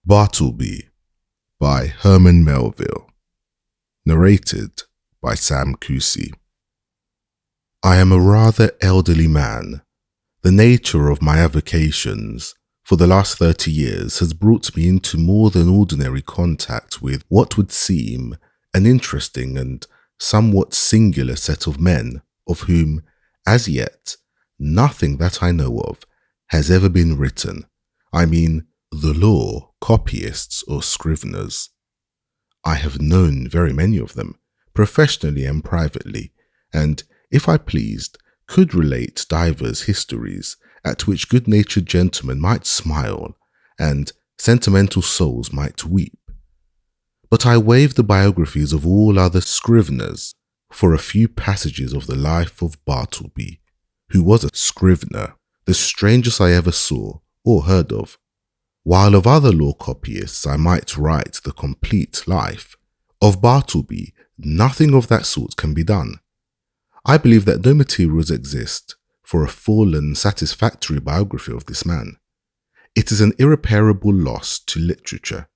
Bartleby by Herman Melville. Narrated by Sam Cousy. I am a rather elderly man. The nature of my avocations for the last 30 years has brought me into more than ordinary contact with what would seem an interesting and somewhat singular set of men, of whom, as yet, nothing that I know of has ever been written. I mean, the law, copyists or scriveners. I have known very many of them, professionally and privately, and, if I pleased, could relate divers histories at which good-natured gentlemen might smile and sentimental souls might weep. But I waive the biographies of all other scriveners for a few passages of the life of Bartleby, who was a scrivener, the strangest I ever saw or heard of. While of other law copyists I might write the complete life, of Bartleby nothing of that sort can be done. I believe that no materials exist for a full and satisfactory biography of this man. It is an irreparable loss to literature.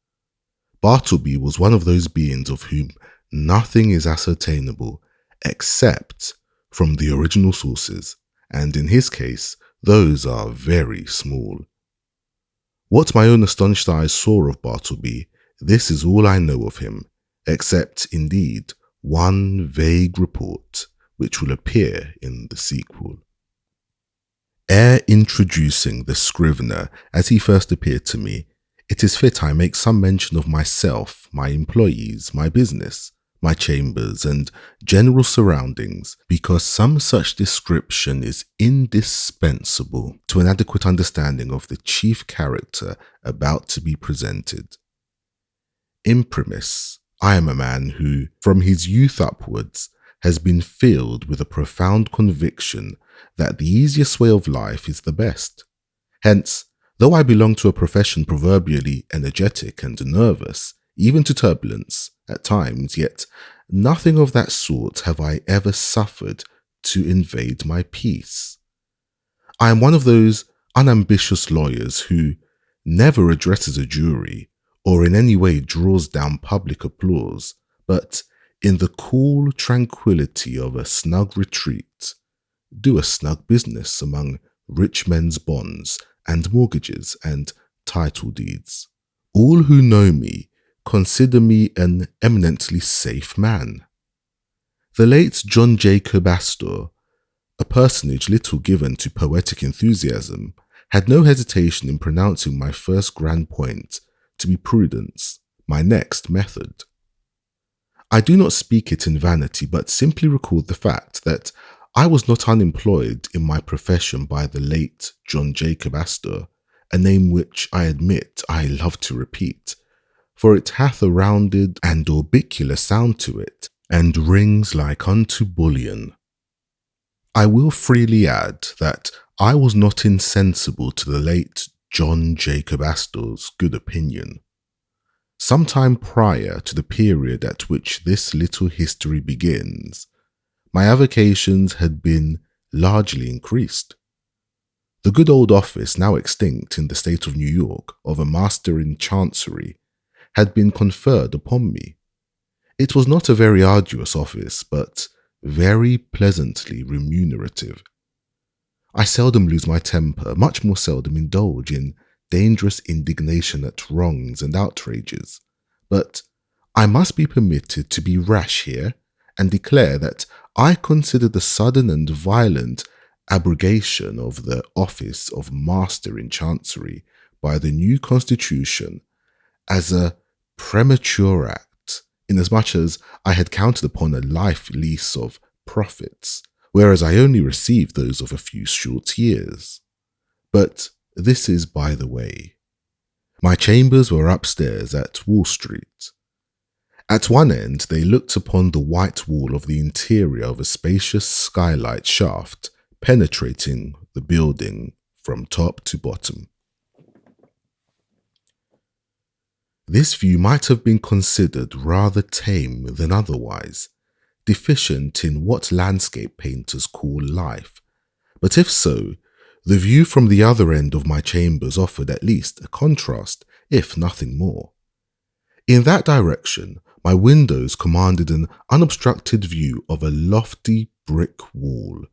Bartleby was one of those beings of whom nothing is ascertainable except from the original sources, and in his case, those are very small. What my own astonished eyes saw of Bartleby, this is all I know of him, except, indeed, one vague report, which will appear in the sequel. Ere introducing the scrivener as he first appeared to me, it is fit I make some mention of myself, my employees, my business, my chambers, and general surroundings, because some such description is indispensable to an adequate understanding of the chief character about to be presented. Imprimis, I am a man who, from his youth upwards, has been filled with a profound conviction that the easiest way of life is the best. Hence, though I belong to a profession proverbially energetic and nervous, even to turbulence at times, yet nothing of that sort have I ever suffered to invade my peace. I am one of those unambitious lawyers who never addresses a jury or in any way draws down public applause, but in the cool tranquillity of a snug retreat, do a snug business among rich men's bonds and mortgages and title deeds. All who know me consider me an eminently safe man. The late John Jacob Astor, a personage little given to poetic enthusiasm, had no hesitation in pronouncing my first grand point to be prudence, my next method. I do not speak it in vanity, but simply record the fact that I was not unemployed in my profession by the late John Jacob Astor, a name which I admit I love to repeat, for it hath a rounded and orbicular sound to it, and rings like unto bullion. I will freely add that I was not insensible to the late John Jacob Astor's good opinion. Some time prior to the period at which this little history begins, my avocations had been largely increased. The good old office, now extinct in the state of New York, of a master in chancery, had been conferred upon me. It was not a very arduous office, but very pleasantly remunerative. I seldom lose my temper, much more seldom indulge in dangerous indignation at wrongs and outrages, but I must be permitted to be rash here and declare that I consider the sudden and violent abrogation of the office of Master in Chancery by the new Constitution as a premature act, inasmuch as I had counted upon a life lease of profits, whereas I only received those of a few short years. But this is by the way. My chambers were upstairs at Wall Street. At one end they looked upon the white wall of the interior of a spacious skylight shaft penetrating the building from top to bottom. This view might have been considered rather tame than otherwise, deficient in what landscape painters call life, but if so, the view from the other end of my chambers offered at least a contrast, if nothing more. In that direction, my windows commanded an unobstructed view of a lofty brick wall,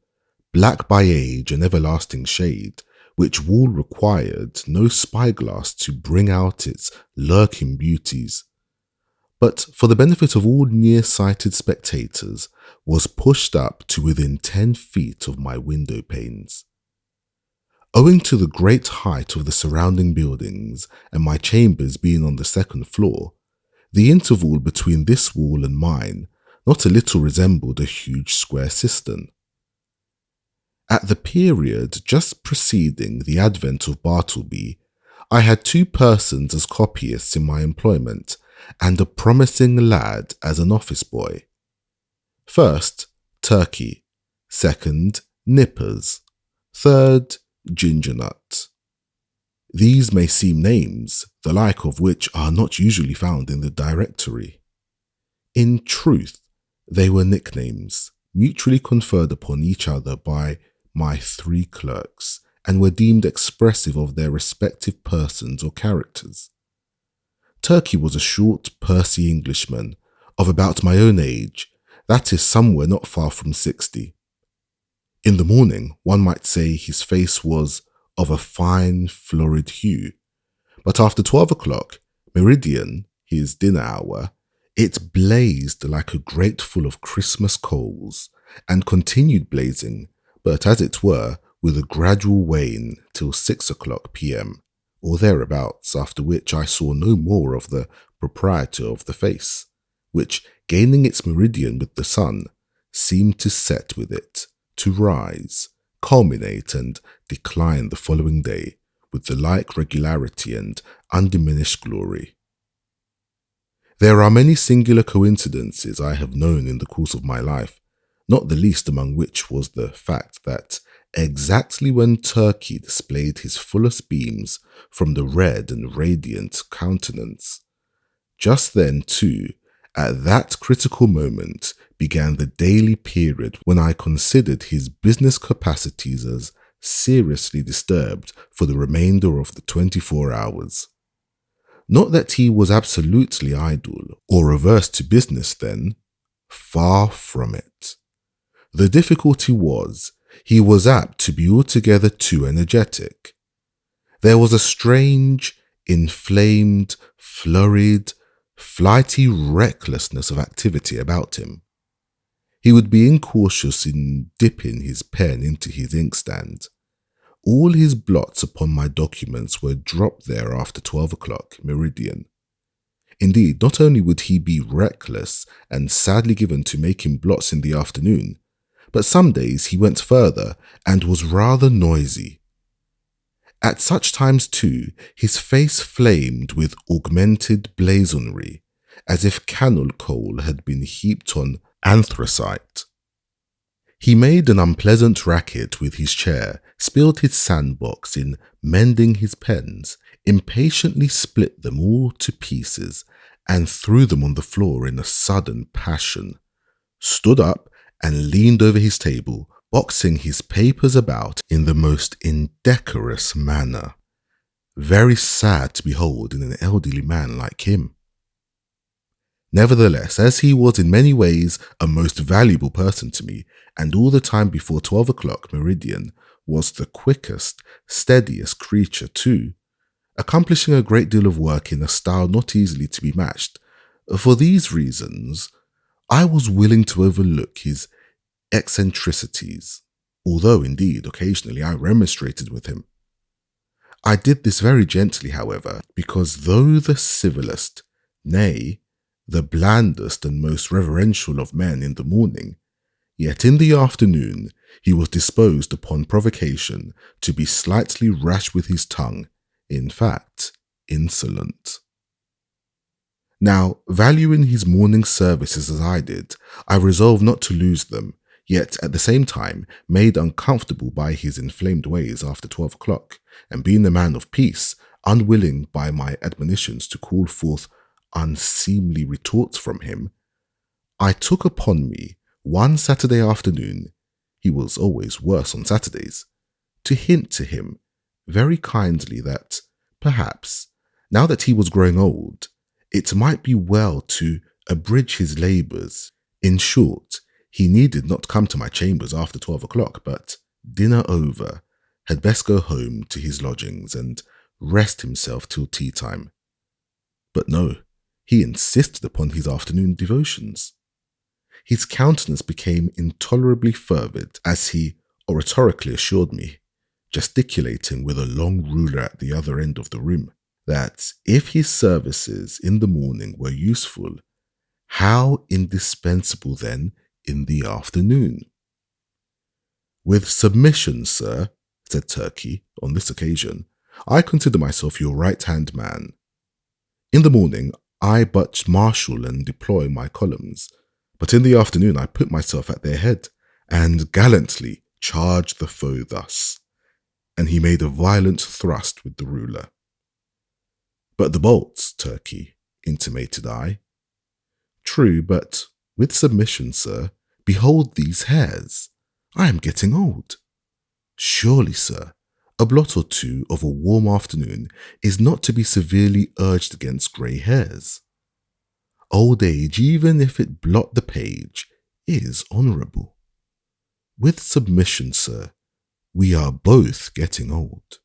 black by age and everlasting shade, which wall required no spyglass to bring out its lurking beauties, but for the benefit of all near-sighted spectators, was pushed up to within 10 feet of my window panes. Owing to the great height of the surrounding buildings and my chambers being on the second floor, the interval between this wall and mine not a little resembled a huge square cistern. At the period just preceding the advent of Bartleby, I had 2 persons as copyists in my employment and a promising lad as an office boy. First, Turkey. Second, Nippers. Third, Ginger Nut. These may seem names, the like of which are not usually found in the directory. In truth, they were nicknames, mutually conferred upon each other by my 3 clerks, and were deemed expressive of their respective persons or characters. Turkey was a short, pursy Englishman, of about my own age, that is somewhere not far from 60. In the morning, one might say his face was of a fine, florid hue, but after 12 o'clock, meridian, his dinner hour, it blazed like a grate full of Christmas coals, and continued blazing, but as it were, with a gradual wane till 6 o'clock p.m., or thereabouts, after which I saw no more of the proprietor of the face, which, gaining its meridian with the sun, seemed to set with it, to rise, culminate, and decline the following day with the like regularity and undiminished glory. There are many singular coincidences I have known in the course of my life, not the least among which was the fact that exactly when Turkey displayed his fullest beams from the red and radiant countenance, just then too, at that critical moment, began the daily period when I considered his business capacities as seriously disturbed for the remainder of the 24 hours. Not that he was absolutely idle or averse to business then, far from it. The difficulty was, he was apt to be altogether too energetic. There was a strange, inflamed, flurried, flighty recklessness of activity about him. He would be incautious in dipping his pen into his inkstand. All his blots upon my documents were dropped there after 12 o'clock, meridian. Indeed, not only would he be reckless and sadly given to making blots in the afternoon, but some days he went further and was rather noisy. At such times too, his face flamed with augmented blazonry, as if cannel coal had been heaped on anthracite. He made an unpleasant racket with his chair, spilled his sandbox in mending his pens, impatiently split them all to pieces, and threw them on the floor in a sudden passion, stood up and leaned over his table, boxing his papers about in the most indecorous manner. Very sad to behold in an elderly man like him. Nevertheless, as he was in many ways a most valuable person to me, and all the time before 12 o'clock meridian was the quickest, steadiest creature too, accomplishing a great deal of work in a style not easily to be matched. For these reasons, I was willing to overlook his eccentricities, although indeed occasionally I remonstrated with him. I did this very gently, however, because though the civilest, nay, the blandest and most reverential of men in the morning, yet in the afternoon he was disposed upon provocation to be slightly rash with his tongue, in fact, insolent. Now, valuing his morning services as I did, I resolved not to lose them, yet at the same time made uncomfortable by his inflamed ways after 12 o'clock, and being a man of peace, unwilling by my admonitions to call forth unseemly retorts from him, I took upon me one Saturday afternoon, he was always worse on Saturdays, to hint to him very kindly that, perhaps, Now that he was growing old, it might be well to abridge his labours. In short, he needed not come to my chambers after 12 o'clock, but dinner over, had best go home to his lodgings and rest himself till tea time. But no, he insisted upon his afternoon devotions. His countenance became intolerably fervid as he oratorically assured me, gesticulating with a long ruler at the other end of the room, that if his services in the morning were useful, how indispensable then in the afternoon? With submission, sir, said Turkey, on this occasion, I consider myself your right-hand man. In the morning, I but marshal and deploy my columns, but in the afternoon I put myself at their head, and gallantly charge the foe thus. And he made a violent thrust with the ruler. But the bolts, Turkey, intimated I. True, but with submission, sir, behold these hairs. I am getting old. Surely, sir, a blot or two of a warm afternoon is not to be severely urged against grey hairs. Old age, even if it blot the page, is honourable. With submission, sir, we are both getting old.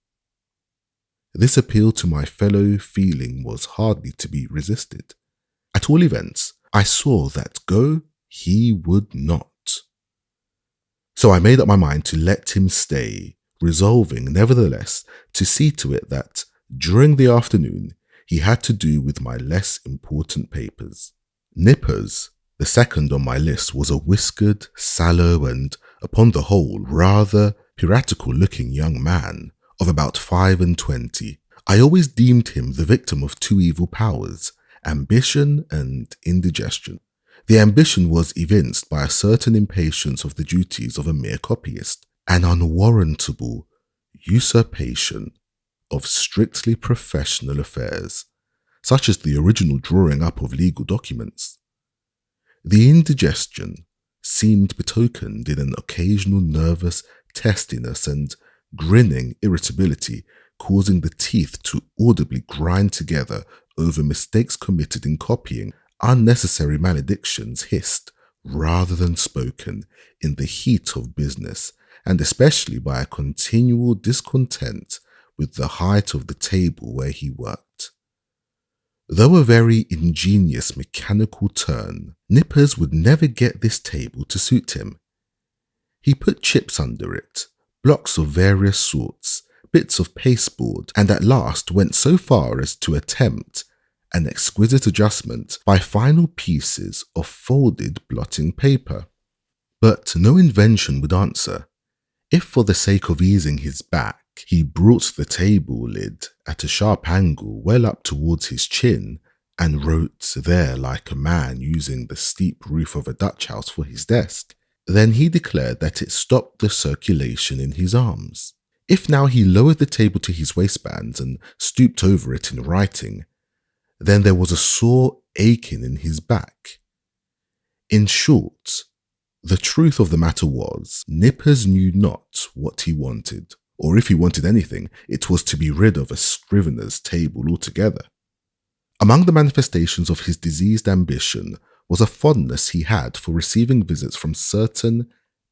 This appeal to my fellow feeling was hardly to be resisted. At all events, I saw that go he would not. So I made up my mind to let him stay, resolving, nevertheless, to see to it that, during the afternoon, he had to do with my less important papers. Nippers, the second on my list, was a whiskered, sallow, and, upon the whole, rather piratical-looking young man of about 25. I always deemed him the victim of two evil powers, ambition and indigestion. The ambition was evinced by a certain impatience of the duties of a mere copyist, an unwarrantable usurpation of strictly professional affairs, such as the original drawing up of legal documents. The indigestion seemed betokened in an occasional nervous testiness and grinning irritability, causing the teeth to audibly grind together over mistakes committed in copying, unnecessary maledictions hissed rather than spoken in the heat of business, and especially by a continual discontent with the height of the table where he worked. Though a very ingenious mechanical turn, Nippers would never get this table to suit him. He put chips under it, blocks of various sorts, bits of pasteboard, and at last went so far as to attempt an exquisite adjustment by final pieces of folded blotting paper. But no invention would answer. If for the sake of easing his back, he brought the table lid at a sharp angle well up towards his chin and wrote there like a man using the steep roof of a Dutch house for his desk, then he declared that it stopped the circulation in his arms. If now he lowered the table to his waistbands and stooped over it in writing, then there was a sore aching in his back. In short, the truth of the matter was, Nippers knew not what he wanted, or if he wanted anything, it was to be rid of a scrivener's table altogether. Among the manifestations of his diseased ambition was a fondness he had for receiving visits from certain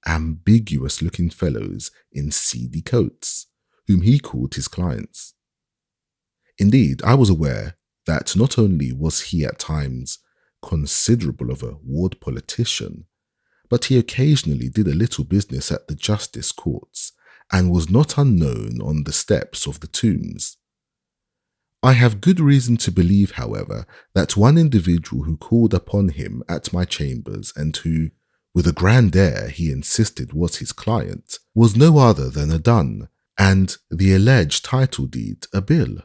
ambiguous-looking fellows in seedy coats, whom he called his clients. Indeed, I was aware that not only was he at times considerable of a ward politician, but he occasionally did a little business at the justice courts, and was not unknown on the steps of the tombs. I have good reason to believe, however, that one individual who called upon him at my chambers, and who, with a grand air he insisted was his client, was no other than a dun, and the alleged title deed a bill.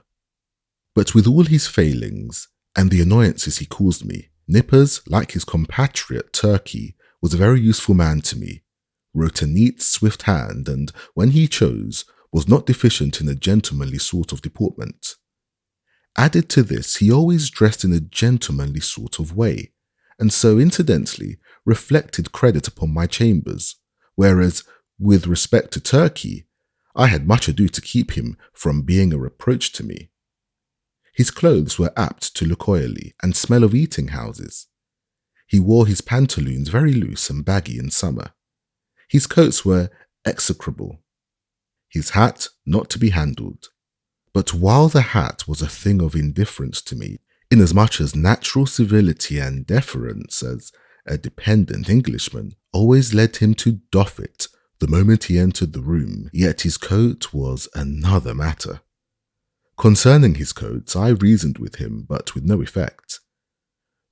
But with all his failings, and the annoyances he caused me, Nippers, like his compatriot Turkey, was a very useful man to me, wrote a neat, swift hand, and, when he chose, was not deficient in a gentlemanly sort of deportment. Added to this, he always dressed in a gentlemanly sort of way, and so incidentally reflected credit upon my chambers, whereas, with respect to Turkey, I had much ado to keep him from being a reproach to me. His clothes were apt to look oily and smell of eating houses. He wore his pantaloons very loose and baggy in summer. His coats were execrable. His hat not to be handled. But while the hat was a thing of indifference to me, inasmuch as natural civility and deference as a dependent Englishman always led him to doff it the moment he entered the room, yet his coat was another matter. Concerning his coats, I reasoned with him, but with no effect.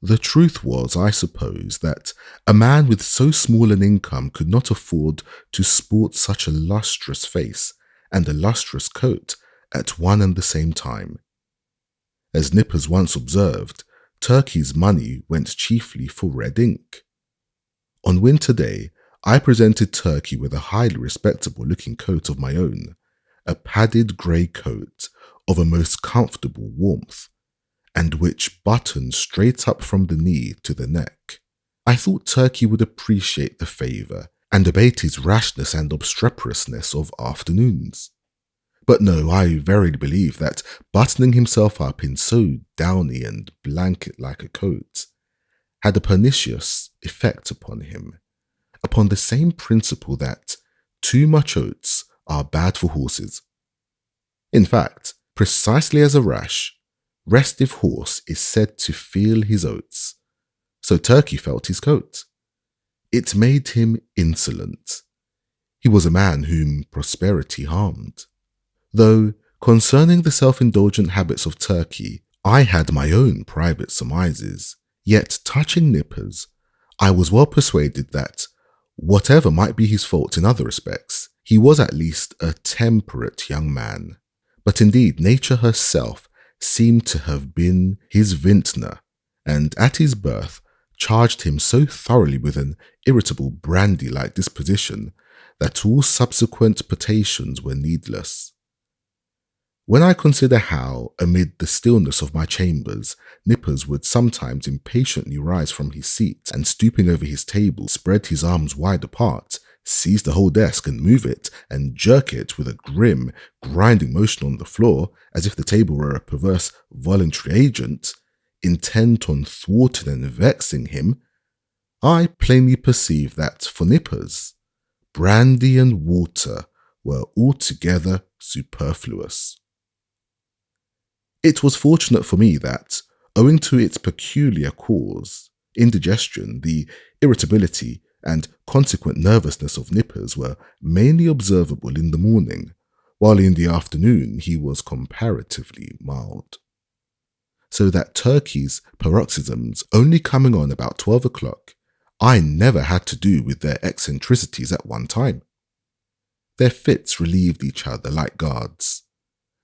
The truth was, I suppose, that a man with so small an income could not afford to sport such a lustrous face and a lustrous coat at one and the same time. As Nippers once observed, Turkey's money went chiefly for red ink. On winter day, I presented Turkey with a highly respectable-looking coat of my own, a padded grey coat of a most comfortable warmth, and which buttoned straight up from the knee to the neck. I thought Turkey would appreciate the favour and abate his rashness and obstreperousness of afternoons. But no, I verily believe that buttoning himself up in so downy and blanket-like a coat had a pernicious effect upon him, upon the same principle that too much oats are bad for horses. In fact, precisely as a restive horse is said to feel his oats, so Turkey felt his coat. It made him insolent. He was a man whom prosperity harmed. Though, concerning the self-indulgent habits of Turkey, I had my own private surmises, yet touching Nippers, I was well persuaded that, whatever might be his faults in other respects, he was at least a temperate young man. But indeed, nature herself seemed to have been his vintner, and at his birth charged him so thoroughly with an irritable brandy-like disposition that all subsequent potations were needless. When I consider how, amid the stillness of my chambers, Nippers would sometimes impatiently rise from his seat and, stooping over his table, spread his arms wide apart, seize the whole desk and move it and jerk it with a grim, grinding motion on the floor, as if the table were a perverse voluntary agent, intent on thwarting and vexing him, I plainly perceived that for Nippers, brandy and water were altogether superfluous. It was fortunate for me that, owing to its peculiar cause, indigestion, the irritability and consequent nervousness of Nippers were mainly observable in the morning, while in the afternoon he was comparatively mild. So that Turkey's paroxysms only coming on about 12 o'clock, I never had to do with their eccentricities at one time. Their fits relieved each other like guards.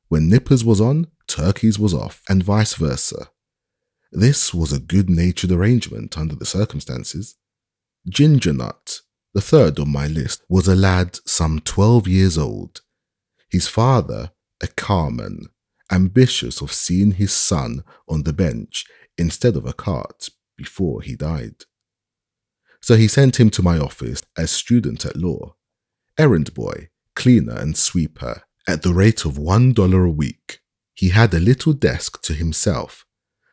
When Nippers was on, Turkey's was off, and vice versa. This was a good-natured arrangement under the circumstances. Ginger Nut, the third on my list, was a lad some 12 years old, his father a carman, ambitious of seeing his son on the bench instead of a cart before he died. So he sent him to my office as student at law, errand boy, cleaner and sweeper, at the rate of $1 a week. He had a little desk to himself,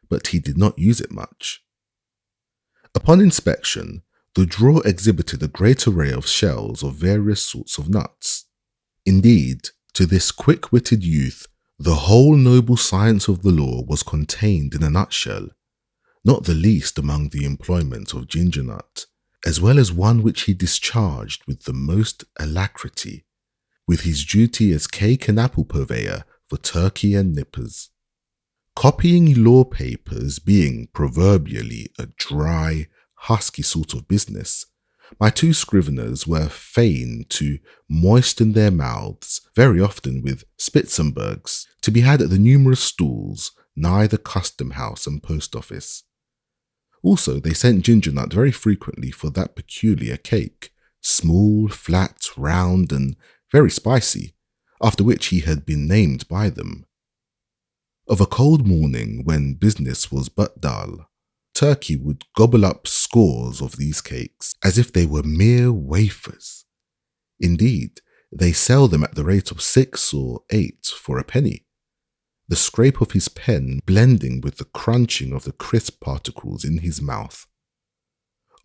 but he did not use it much. Upon inspection, the drawer exhibited a great array of shells of various sorts of nuts. Indeed, to this quick-witted youth, the whole noble science of the law was contained in a nutshell, not the least among the employments of Ginger Nut, as well as one which he discharged with the most alacrity, with his duty as cake and apple purveyor for Turkey and Nippers. Copying law papers being proverbially a dry, husky sort of business, my two scriveners were fain to moisten their mouths, very often with Spitzenbergs, to be had at the numerous stalls nigh the custom house and post office. Also, they sent Ginger Nut very frequently for that peculiar cake, small, flat, round, and very spicy, after which he had been named by them. Of a cold morning, when business was but dull, Turkey would gobble up scores of these cakes, as if they were mere wafers. Indeed, they sell them at the rate of 6 or 8 for a penny. the scrape of his pen blending with the crunching of the crisp particles in his mouth.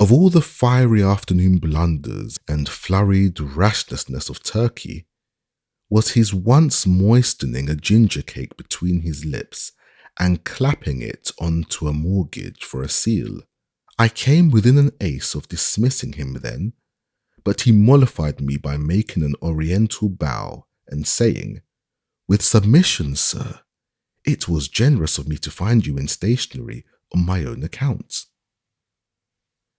Of all the fiery afternoon blunders and flurried rashnessness of Turkey, was his once moistening a ginger cake between his lips and clapping it onto a mortgage for a seal. I came within an ace of dismissing him then, but he mollified me by making an oriental bow and saying, "With submission, sir, it was generous of me to find you in stationery on my own account."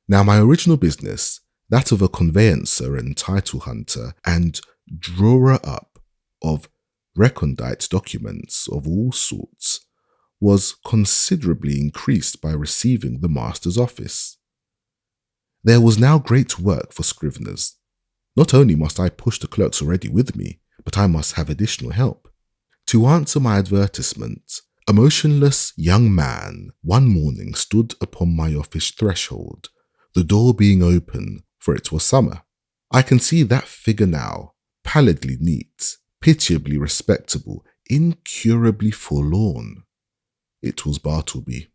Now, my original business, that of a conveyancer and title hunter and drawer-up of recondite documents of all sorts, was considerably increased by receiving the master's office. There was now great work for scriveners. Not only must I push the clerks already with me, but I must have additional help. To answer my advertisement, a motionless young man one morning stood upon my office threshold, the door being open, for it was summer. I can see that figure now, pallidly neat, pitiably respectable, incurably forlorn. It was Bartleby.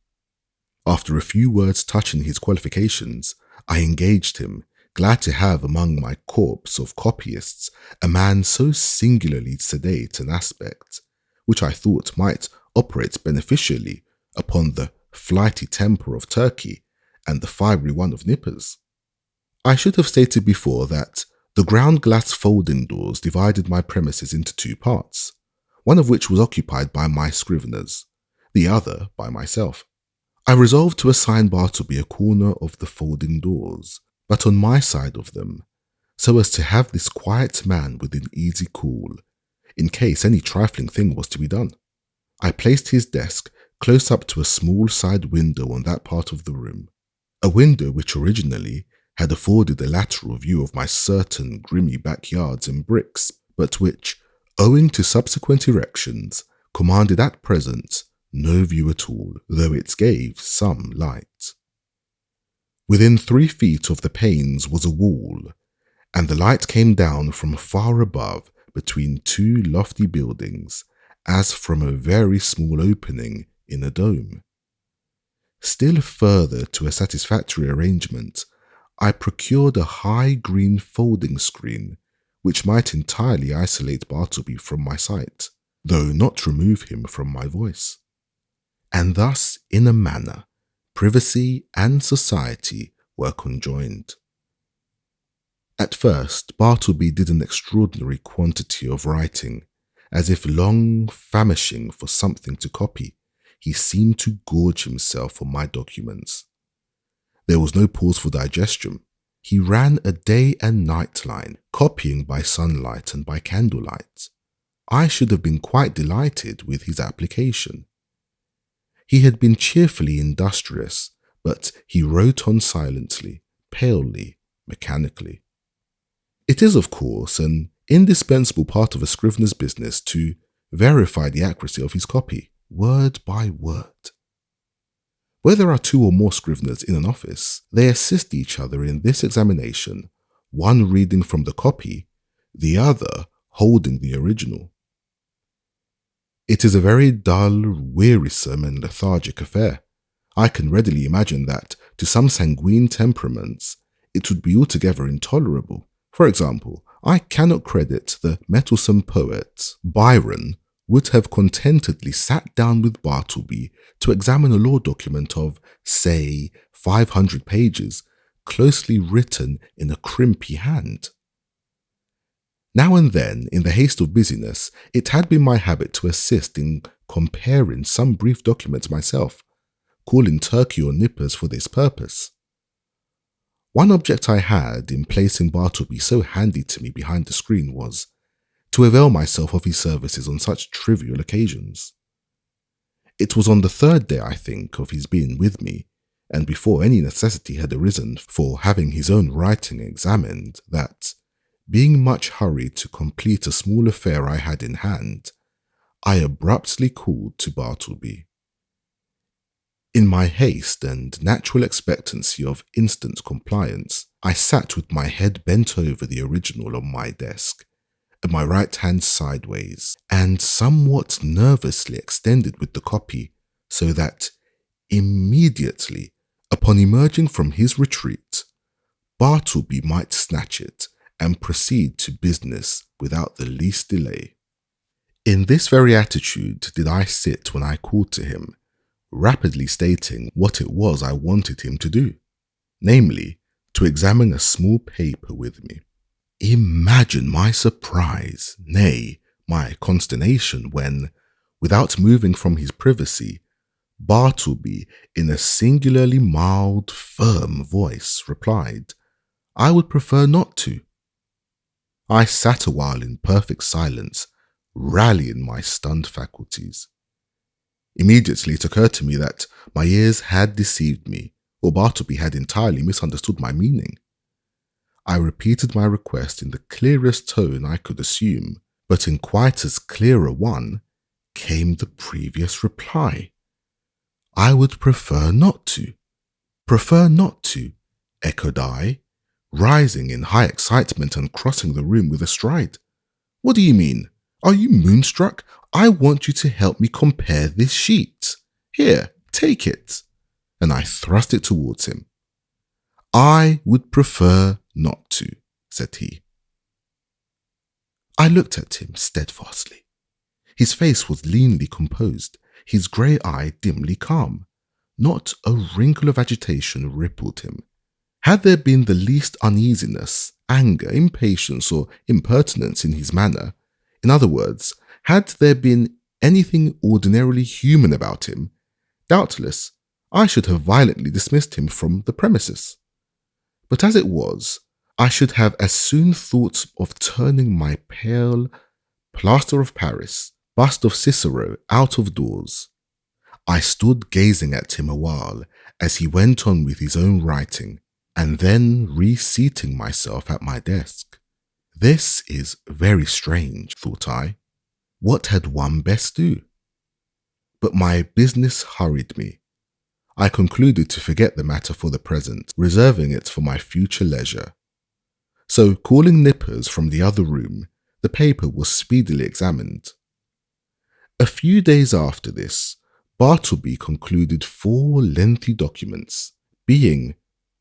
After a few words touching his qualifications, I engaged him, glad to have among my corps of copyists a man so singularly sedate an aspect, which I thought might operate beneficially upon the flighty temper of Turkey and the fiery one of Nippers. I should have stated before that the ground glass folding doors divided my premises into two parts, one of which was occupied by my scriveners, the other by myself. I resolved to assign Bartleby a corner of the folding doors, but on my side of them, so as to have this quiet man within easy call, in case any trifling thing was to be done. I placed his desk close up to a small side window on that part of the room, a window which originally had afforded a lateral view of my certain grimy backyards and bricks, but which, owing to subsequent erections, commanded at present no view at all, though it gave some light. Within 3 feet of the panes was a wall, and the light came down from far above between two lofty buildings, as from a very small opening in a dome. Still further to a satisfactory arrangement, I procured a high green folding screen, which might entirely isolate Bartleby from my sight, though not remove him from my voice. And thus, in a manner, privacy and society were conjoined. At first, Bartleby did an extraordinary quantity of writing, as if long famishing for something to copy. He seemed to gorge himself on my documents. There was no pause for digestion. He ran a day and night line, copying by sunlight and by candlelight. I should have been quite delighted with his application. He had been cheerfully industrious, but he wrote on silently, palely, mechanically. It is, of course, an indispensable part of a scrivener's business to verify the accuracy of his copy, word by word. Where there are 2 or more scriveners in an office, they assist each other in this examination, one reading from the copy, the other holding the original. It is a very dull, wearisome and lethargic affair. I can readily imagine that, to some sanguine temperaments, it would be altogether intolerable. For example, I cannot credit the mettlesome poet Byron would have contentedly sat down with Bartleby to examine a law document of, say, 500 pages, closely written in a crimpy hand. Now and then, in the haste of busyness, it had been my habit to assist in comparing some brief documents myself, calling Turkey or Nippers for this purpose. One object I had in placing Bartleby so handy to me behind the screen was to avail myself of his services on such trivial occasions. It was on the 3rd day, I think, of his being with me, and before any necessity had arisen for having his own writing examined, that, being much hurried to complete a small affair I had in hand, I abruptly called to Bartleby. In my haste and natural expectancy of instant compliance, I sat with my head bent over the original on my desk, and my right hand sideways, and somewhat nervously extended with the copy, so that immediately, upon emerging from his retreat, Bartleby might snatch it and proceed to business without the least delay. In this very attitude did I sit when I called to him, rapidly stating what it was I wanted him to do, namely, to examine a small paper with me. Imagine my surprise, nay, my consternation when, without moving from his privacy, Bartleby, in a singularly mild, firm voice, replied, "I would prefer not to." I sat a while in perfect silence, rallying my stunned faculties. Immediately it occurred to me that my ears had deceived me, or Bartleby had entirely misunderstood my meaning. I repeated my request in the clearest tone I could assume, but in quite as clear a one came the previous reply. "I would prefer not to." "Prefer not to," echoed I, rising in high excitement and crossing the room with a stride. "What do you mean? Are you moonstruck? I want you to help me compare this sheet. Here, take it." And I thrust it towards him. "I would prefer not to," said he. I looked at him steadfastly. His face was leanly composed, his grey eye dimly calm. Not a wrinkle of agitation rippled him. Had there been the least uneasiness, anger, impatience, or impertinence in his manner, in other words, had there been anything ordinarily human about him, doubtless I should have violently dismissed him from the premises. But as it was, I should have as soon thought of turning my pale plaster of Paris bust of Cicero out of doors. I stood gazing at him a while as he went on with his own writing, and then reseating myself at my desk. This is very strange, thought I. What had one best do? But my business hurried me. I concluded to forget the matter for the present, reserving it for my future leisure. So, calling Nippers from the other room, the paper was speedily examined. A few days after this, Bartleby concluded 4 lengthy documents, being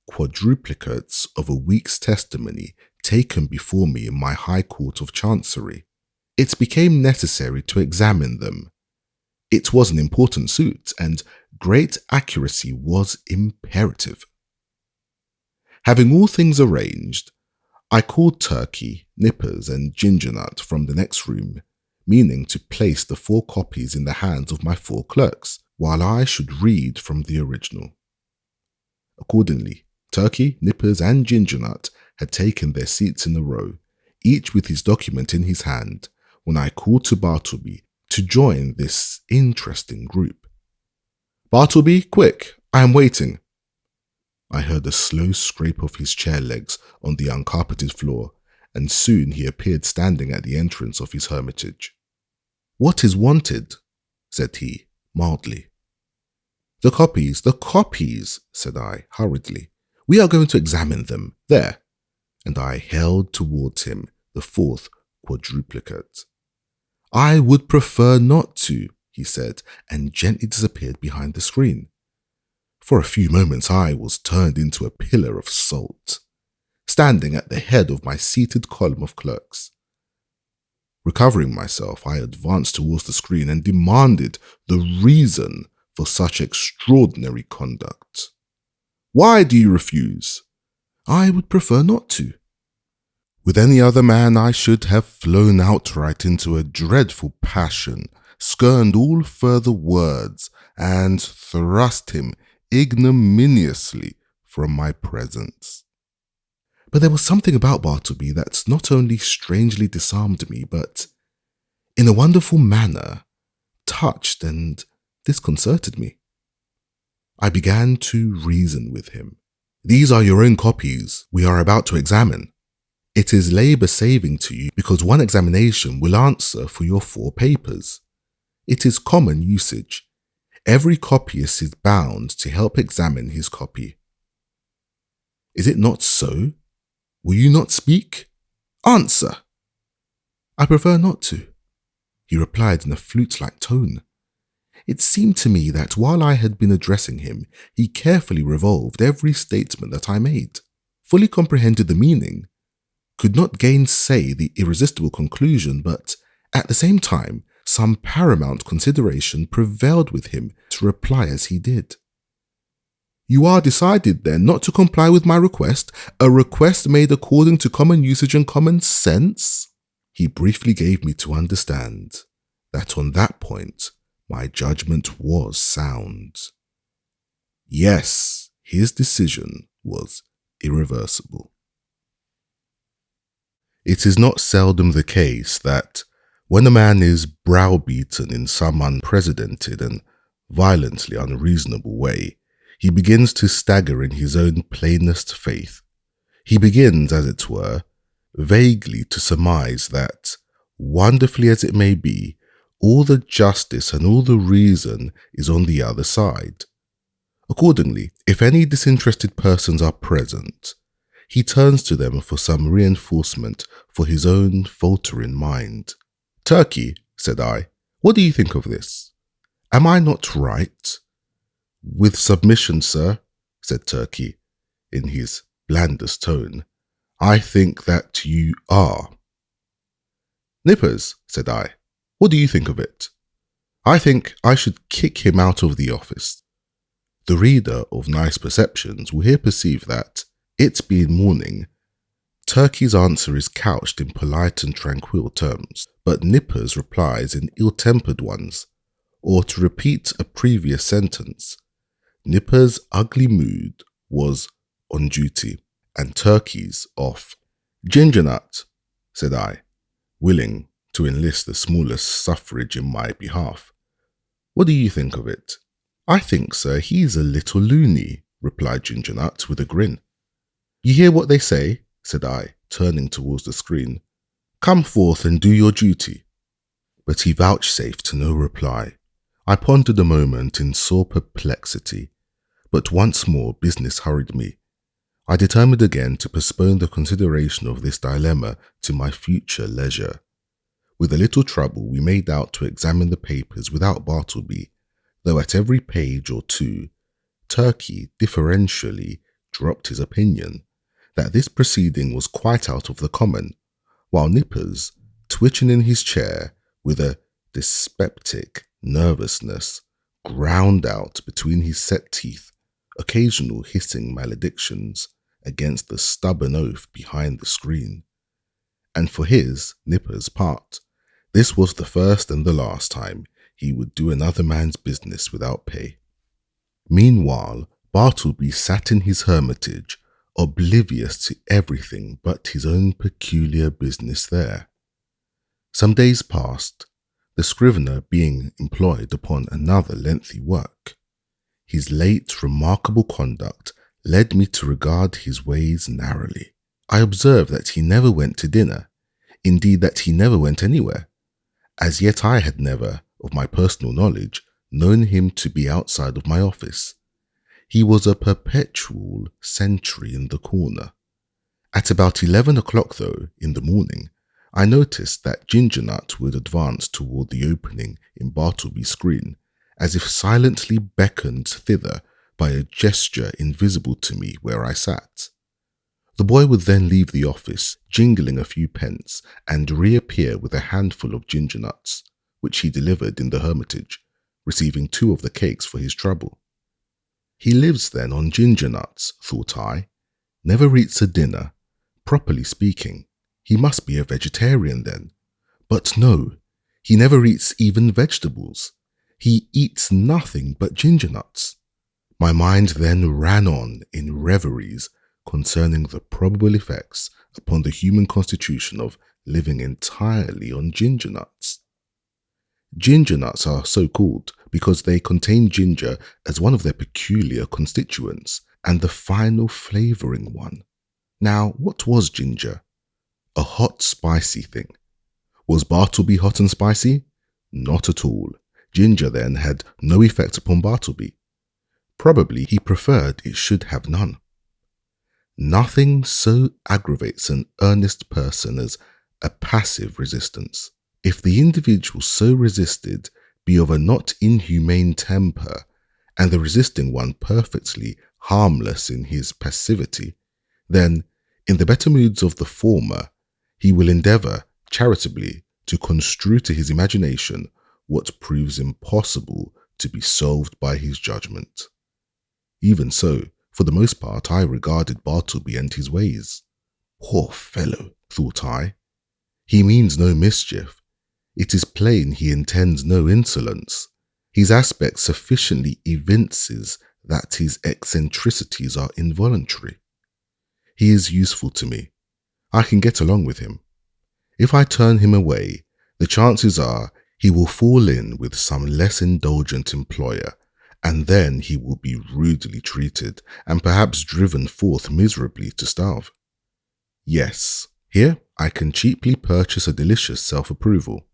quadruplicates of a week's testimony taken before me in my High Court of Chancery. It became necessary to examine them. It was an important suit, and great accuracy was imperative. Having all things arranged, I called Turkey, Nippers, and Gingernut from the next room, meaning to place the 4 copies in the hands of my 4 clerks, while I should read from the original. Accordingly, Turkey, Nippers, and Gingernut had taken their seats in a row, each with his document in his hand, when I called to Bartleby to join this interesting group. "Bartleby, quick, I am waiting." I heard a slow scrape of his chair legs on the uncarpeted floor, and soon he appeared standing at the entrance of his hermitage. "What is wanted?" said he, mildly. The copies, said I, hurriedly. "We are going to examine them. There." And I held towards him the 4th quadruplicate. "I would prefer not to," he said, and gently disappeared behind the screen. For a few moments I was turned into a pillar of salt, standing at the head of my seated column of clerks. Recovering myself, I advanced towards the screen and demanded the reason for such extraordinary conduct. "Why do you refuse?" "I would prefer not to." With any other man I should have flown outright into a dreadful passion, skirned all further words, and thrust him ignominiously from my presence. But there was something about Bartleby that not only strangely disarmed me, but, in a wonderful manner, touched and disconcerted me. I began to reason with him. "These are your own copies we are about to examine. It is labour saving to you because one examination will answer for your 4 papers. It is common usage. Every copyist is bound to help examine his copy. Is it not so? Will you not speak? Answer." "I prefer not to," he replied in a flute-like tone. It seemed to me that while I had been addressing him, he carefully revolved every statement that I made, fully comprehended the meaning, could not gainsay the irresistible conclusion, but at the same time, some paramount consideration prevailed with him to reply as he did. "You are decided, then, not to comply with my request, a request made according to common usage and common sense?" He briefly gave me to understand that on that point, my judgment was sound. Yes, his decision was irreversible. It is not seldom the case that when a man is browbeaten in some unprecedented and violently unreasonable way, he begins to stagger in his own plainest faith. He begins, as it were, vaguely to surmise that, wonderfully as it may be, all the justice and all the reason is on the other side. Accordingly, if any disinterested persons are present, he turns to them for some reinforcement for his own faltering mind. "Turkey," said I, "what do you think of this? Am I not right?" "With submission, sir," said Turkey, in his blandest tone, "I think that you are." "Nippers," said I, "what do you think of it?" "I think I should kick him out of the office." The reader of nice perceptions will here perceive that, it being morning, Turkey's answer is couched in polite and tranquil terms, but Nippers replies in ill-tempered ones, or to repeat a previous sentence, Nippers' ugly mood was on duty, and Turkey's off. "Ginger nut," said I, willing to enlist the smallest suffrage in my behalf. "What do you think of it?" "I think, sir, he's a little loony," replied Ginger Nut with a grin. "You hear what they say?" said I, turning towards the screen. "Come forth and do your duty." But he vouchsafed no reply. I pondered a moment in sore perplexity, but once more business hurried me. I determined again to postpone the consideration of this dilemma to my future leisure. With a little trouble, we made out to examine the papers without Bartleby, though at every page or two, Turkey differentially dropped his opinion that this proceeding was quite out of the common, while Nippers, twitching in his chair with a dyspeptic nervousness, ground out between his set teeth occasional hissing maledictions against the stubborn oaf behind the screen. And for his, Nippers' part, this was the first and the last time he would do another man's business without pay. Meanwhile, Bartleby sat in his hermitage, oblivious to everything but his own peculiar business there. Some days passed, the Scrivener being employed upon another lengthy work. His late remarkable conduct led me to regard his ways narrowly. I observed that he never went to dinner, indeed that he never went anywhere. As yet I had never, of my personal knowledge, known him to be outside of my office. He was a perpetual sentry in the corner. At about 11 o'clock, though, in the morning, I noticed that Ginger Nut would advance toward the opening in Bartleby's screen, as if silently beckoned thither by a gesture invisible to me where I sat. The boy would then leave the office, jingling a few pence, and reappear with a handful of ginger nuts, which he delivered in the hermitage, receiving 2 of the cakes for his trouble. He lives then on ginger nuts, thought I, never eats a dinner. Properly speaking, he must be a vegetarian then. But no, he never eats even vegetables. He eats nothing but ginger nuts. My mind then ran on in reveries concerning the probable effects upon the human constitution of living entirely on ginger nuts. Ginger nuts are so called because they contain ginger as one of their peculiar constituents and the final flavouring one. Now, what was ginger? A hot, spicy thing. Was Bartleby hot and spicy? Not at all. Ginger, then, had no effect upon Bartleby. Probably he preferred it should have none. Nothing so aggravates an earnest person as a passive resistance. If the individual so resisted be of a not inhumane temper, and the resisting one perfectly harmless in his passivity, then, in the better moods of the former, he will endeavour charitably to construe to his imagination what proves impossible to be solved by his judgment. Even so, for the most part, I regarded Bartleby and his ways. Poor fellow, thought I. He means no mischief. It is plain he intends no insolence. His aspect sufficiently evinces that his eccentricities are involuntary. He is useful to me. I can get along with him. If I turn him away, the chances are he will fall in with some less indulgent employer, and then he will be rudely treated and perhaps driven forth miserably to starve. Yes, here I can cheaply purchase a delicious self-approval.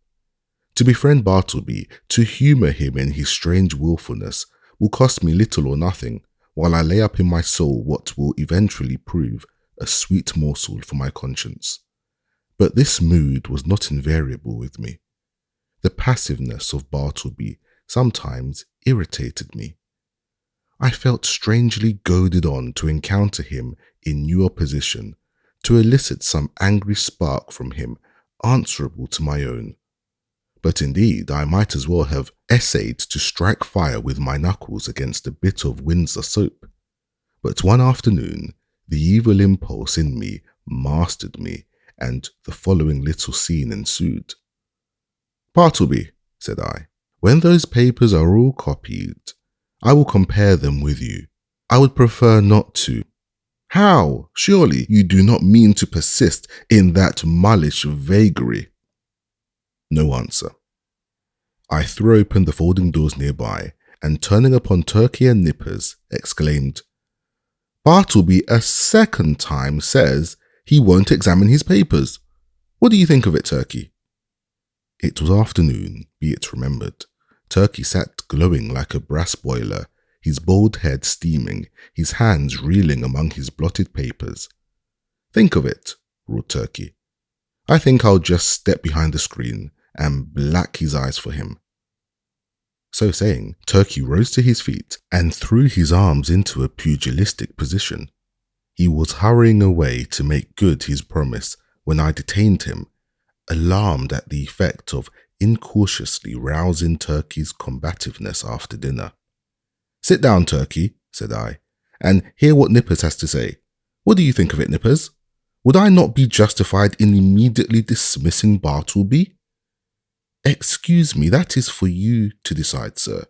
To befriend Bartleby, to humour him in his strange wilfulness, will cost me little or nothing, while I lay up in my soul what will eventually prove a sweet morsel for my conscience. But this mood was not invariable with me. The passiveness of Bartleby sometimes irritated me. I felt strangely goaded on to encounter him in new opposition, to elicit some angry spark from him answerable to my own. But indeed, I might as well have essayed to strike fire with my knuckles against a bit of Windsor soap. But one afternoon, the evil impulse in me mastered me, and the following little scene ensued. "Bartleby," said I, "when those papers are all copied, I will compare them with you. I would prefer not to." "How? Surely you do not mean to persist in that mullish vagary?" No answer. I threw open the folding doors nearby, and turning upon Turkey and Nippers, exclaimed, "Bartleby a second time says he won't examine his papers. What do you think of it, Turkey?" It was afternoon, be it remembered. Turkey sat glowing like a brass boiler, his bald head steaming, his hands reeling among his blotted papers. "Think of it," roared Turkey. "I think I'll just step behind the screen and black his eyes for him." So saying, Turkey rose to his feet and threw his arms into a pugilistic position. He was hurrying away to make good his promise when I detained him, alarmed at the effect of incautiously rousing Turkey's combativeness after dinner. "Sit down, Turkey," said I, "and hear what Nippers has to say. What do you think of it, Nippers? Would I not be justified in immediately dismissing Bartleby?" "Excuse me, that is for you to decide, sir.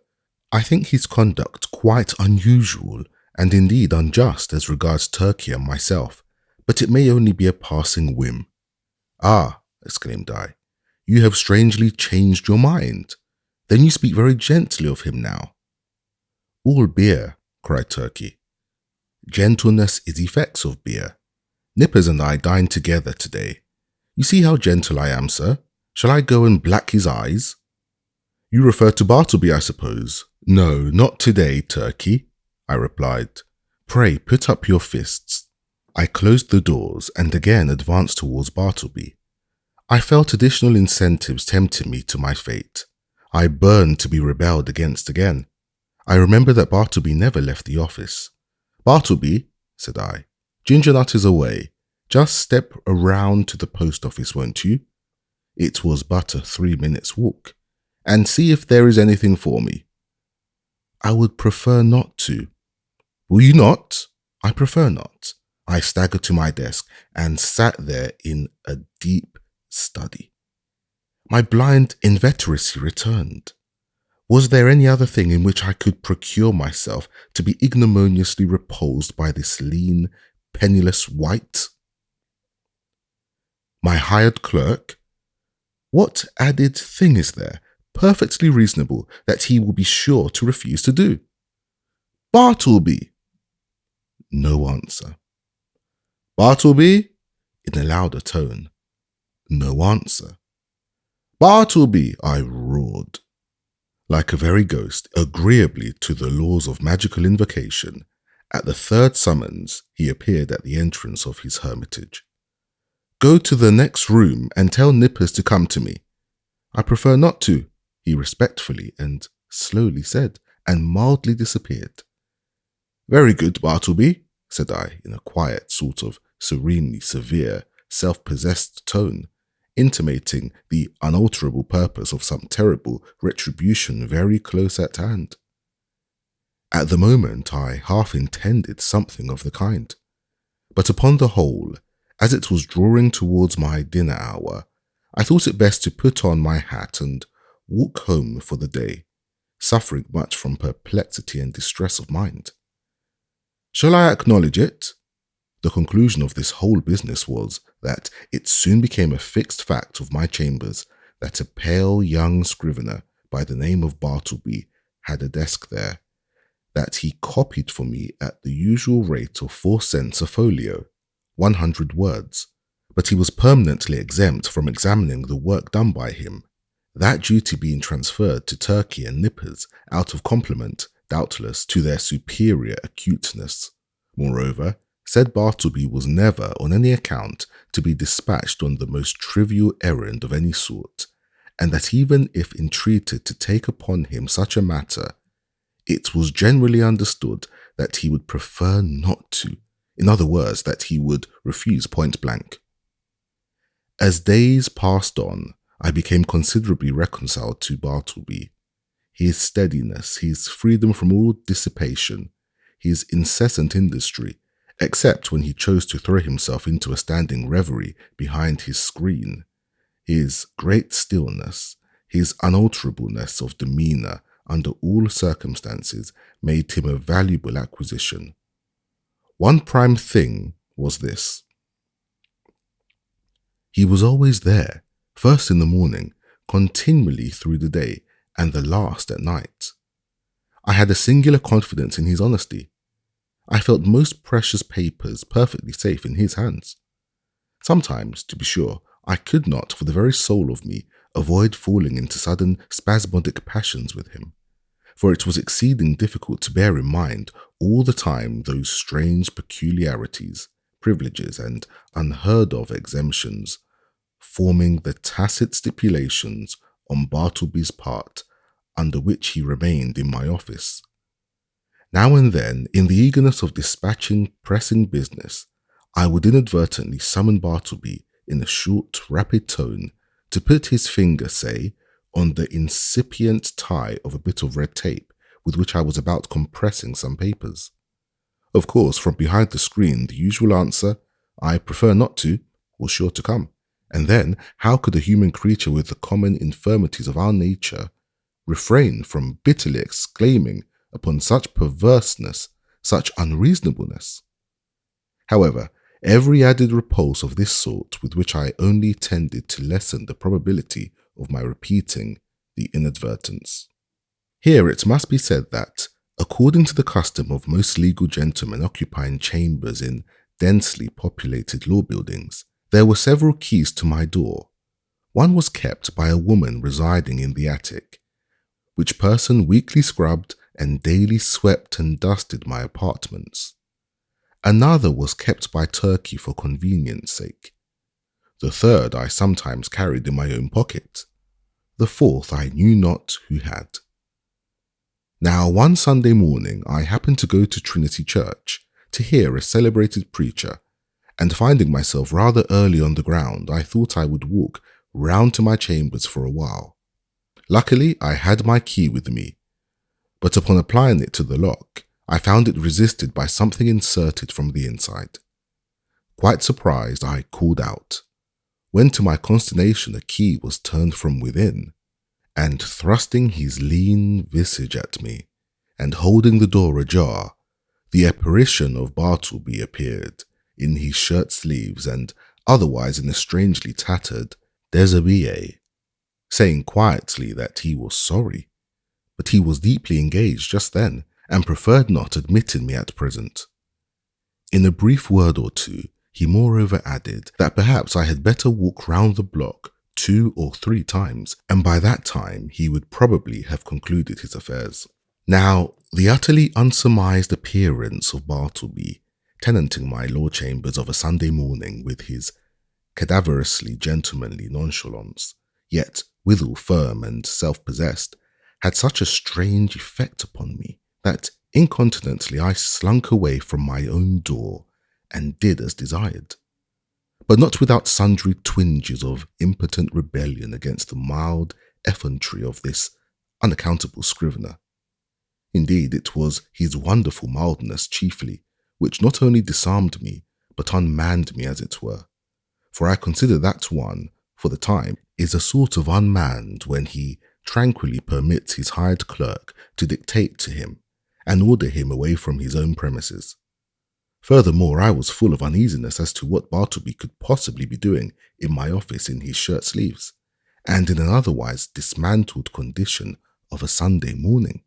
I think his conduct quite unusual and indeed unjust as regards Turkey and myself, but it may only be a passing whim." "Ah," exclaimed I, "you have strangely changed your mind. Then you speak very gently of him now." "All beer," cried Turkey. "Gentleness is effects of beer. Nippers and I dined together today. You see how gentle I am, sir. Shall I go and black his eyes?" "You refer to Bartleby, I suppose." "No, not today, Turkey," I replied. "Pray put up your fists." I closed the doors and again advanced towards Bartleby. I felt additional incentives tempting me to my fate. I burned to be rebelled against again. I remember that Bartleby never left the office. "Bartleby," said I, "Ginger Nut is away. Just step around to the post office, won't you? It was but a 3-minute walk, and see if there is anything for me." "I would prefer not to." "Will you not?" "I prefer not." I staggered to my desk and sat there in a deep study. My blind inveteracy returned. Was there any other thing in which I could procure myself to be ignominiously repulsed by this lean, penniless wight? My hired clerk? What added thing is there, perfectly reasonable, that he will be sure to refuse to do? "Bartleby!" No answer. "Bartleby!" in a louder tone. No answer. "Bartleby!" I roared. Like a very ghost, agreeably to the laws of magical invocation, at the third summons he appeared at the entrance of his hermitage. Go to the next room and tell Nippers to come to me. I prefer not to, he respectfully and slowly said, and mildly disappeared. Very good, Bartleby, said I in a quiet, sort of serenely severe, self-possessed tone, intimating the unalterable purpose of some terrible retribution very close at hand. At the moment I half intended something of the kind, but upon the whole, as it was drawing towards my dinner hour, I thought it best to put on my hat and walk home for the day, suffering much from perplexity and distress of mind. Shall I acknowledge it? The conclusion of this whole business was that it soon became a fixed fact of my chambers that a pale young scrivener by the name of Bartleby had a desk there, that he copied for me at the usual rate of 4 cents a folio, 100 words, but he was permanently exempt from examining the work done by him, that duty being transferred to Turkey and Nippers out of compliment, doubtless, to their superior acuteness. Moreover, said Bartleby was never on any account to be dispatched on the most trivial errand of any sort, and that even if entreated to take upon him such a matter, it was generally understood that he would prefer not to. In other words, that he would refuse point blank. As days passed on, I became considerably reconciled to Bartleby. His steadiness, his freedom from all dissipation, his incessant industry, except when he chose to throw himself into a standing reverie behind his screen, his great stillness, his unalterableness of demeanour under all circumstances made him a valuable acquisition. One prime thing was this. He was always there, first in the morning, continually through the day, and the last at night. I had a singular confidence in his honesty. I felt most precious papers perfectly safe in his hands. Sometimes, to be sure, I could not, for the very soul of me, avoid falling into sudden spasmodic passions with him, for it was exceeding difficult to bear in mind all the time those strange peculiarities, privileges, and unheard-of exemptions, forming the tacit stipulations on Bartleby's part under which he remained in my office. Now and then, in the eagerness of dispatching pressing business, I would inadvertently summon Bartleby in a short, rapid tone to put his finger, say, on the incipient tie of a bit of red tape with which I was about compressing some papers. Of course, from behind the screen, the usual answer, "I prefer not to," was sure to come. And then, how could a human creature with the common infirmities of our nature refrain from bitterly exclaiming upon such perverseness, such unreasonableness? However, every added repulse of this sort with which I only tended to lessen the probability of my repeating the inadvertence. Here it must be said that, according to the custom of most legal gentlemen occupying chambers in densely populated law buildings, there were several keys to my door. One was kept by a woman residing in the attic, which person weekly scrubbed and daily swept and dusted my apartments. Another was kept by Turkey for convenience sake. The third I sometimes carried in my own pocket. The fourth I knew not who had. Now, one Sunday morning I happened to go to Trinity Church to hear a celebrated preacher, and finding myself rather early on the ground, I thought I would walk round to my chambers for a while. Luckily, I had my key with me, but upon applying it to the lock, I found it resisted by something inserted from the inside. Quite surprised, I called out, when to my consternation a key was turned from within, and thrusting his lean visage at me, and holding the door ajar, the apparition of Bartleby appeared, in his shirt sleeves and otherwise in a strangely tattered déshabillé, saying quietly that he was sorry, but he was deeply engaged just then, and preferred not admitting me at present. In a brief word or two, he moreover added that perhaps I had better walk round the block 2 or 3 times, and by that time he would probably have concluded his affairs. Now, the utterly unsurmised appearance of Bartleby, tenanting my law chambers of a Sunday morning with his cadaverously gentlemanly nonchalance, yet withal firm and self-possessed, had such a strange effect upon me that incontinently I slunk away from my own door and did as desired, but not without sundry twinges of impotent rebellion against the mild effrontery of this unaccountable Scrivener. Indeed, it was his wonderful mildness chiefly, which not only disarmed me, but unmanned me as it were. For I consider that one, for the time, is a sort of unmanned when he tranquilly permits his hired clerk to dictate to him and order him away from his own premises. Furthermore, I was full of uneasiness as to what Bartleby could possibly be doing in my office in his shirt sleeves, and in an otherwise dismantled condition of a Sunday morning.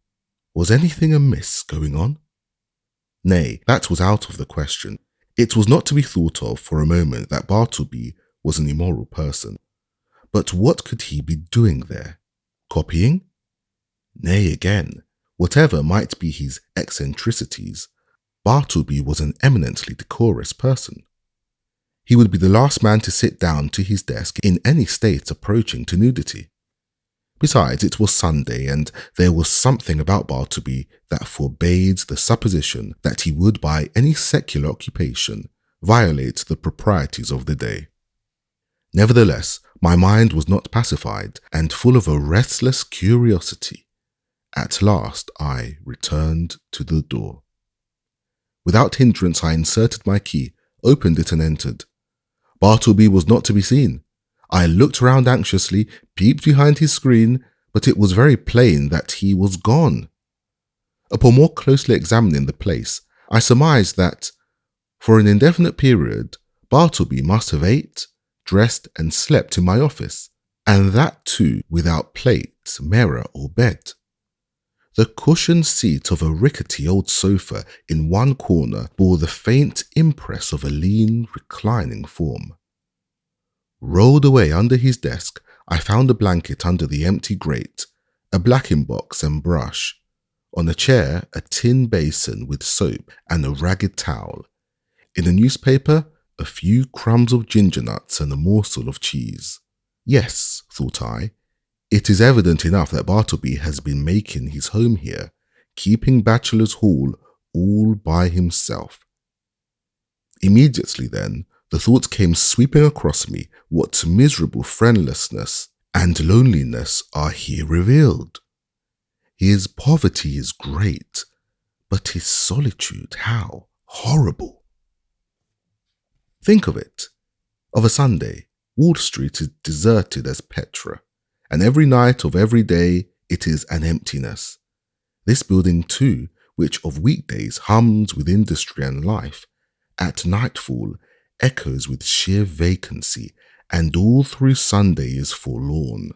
Was anything amiss going on? Nay, that was out of the question. It was not to be thought of for a moment that Bartleby was an immoral person. But what could he be doing there? Copying? Nay, again, whatever might be his eccentricities, Bartleby was an eminently decorous person. He would be the last man to sit down to his desk in any state approaching to nudity. Besides, it was Sunday, and there was something about Bartleby that forbade the supposition that he would by any secular occupation violate the proprieties of the day. Nevertheless, my mind was not pacified, and full of a restless curiosity. At last I returned to the door. Without hindrance I inserted my key, opened it and entered. Bartleby was not to be seen. I looked round anxiously, peeped behind his screen, but it was very plain that he was gone. Upon more closely examining the place, I surmised that, for an indefinite period, Bartleby must have ate, dressed, and slept in my office, and that too without plate, mirror, or bed. The cushioned seat of a rickety old sofa in one corner bore the faint impress of a lean, reclining form. Rolled away under his desk, I found a blanket under the empty grate, a blacking box and brush. On a chair, a tin basin with soap and a ragged towel. In a newspaper, a few crumbs of ginger nuts and a morsel of cheese. Yes, thought I, it is evident enough that Bartleby has been making his home here, keeping Bachelor's Hall all by himself. Immediately then, the thought came sweeping across me, what miserable friendlessness and loneliness are here revealed. His poverty is great, but his solitude, how horrible. Think of it. Of a Sunday, Wall Street is deserted as Petra, and every night of every day it is an emptiness. This building too, which of weekdays hums with industry and life, at nightfall echoes with sheer vacancy, and all through Sunday is forlorn.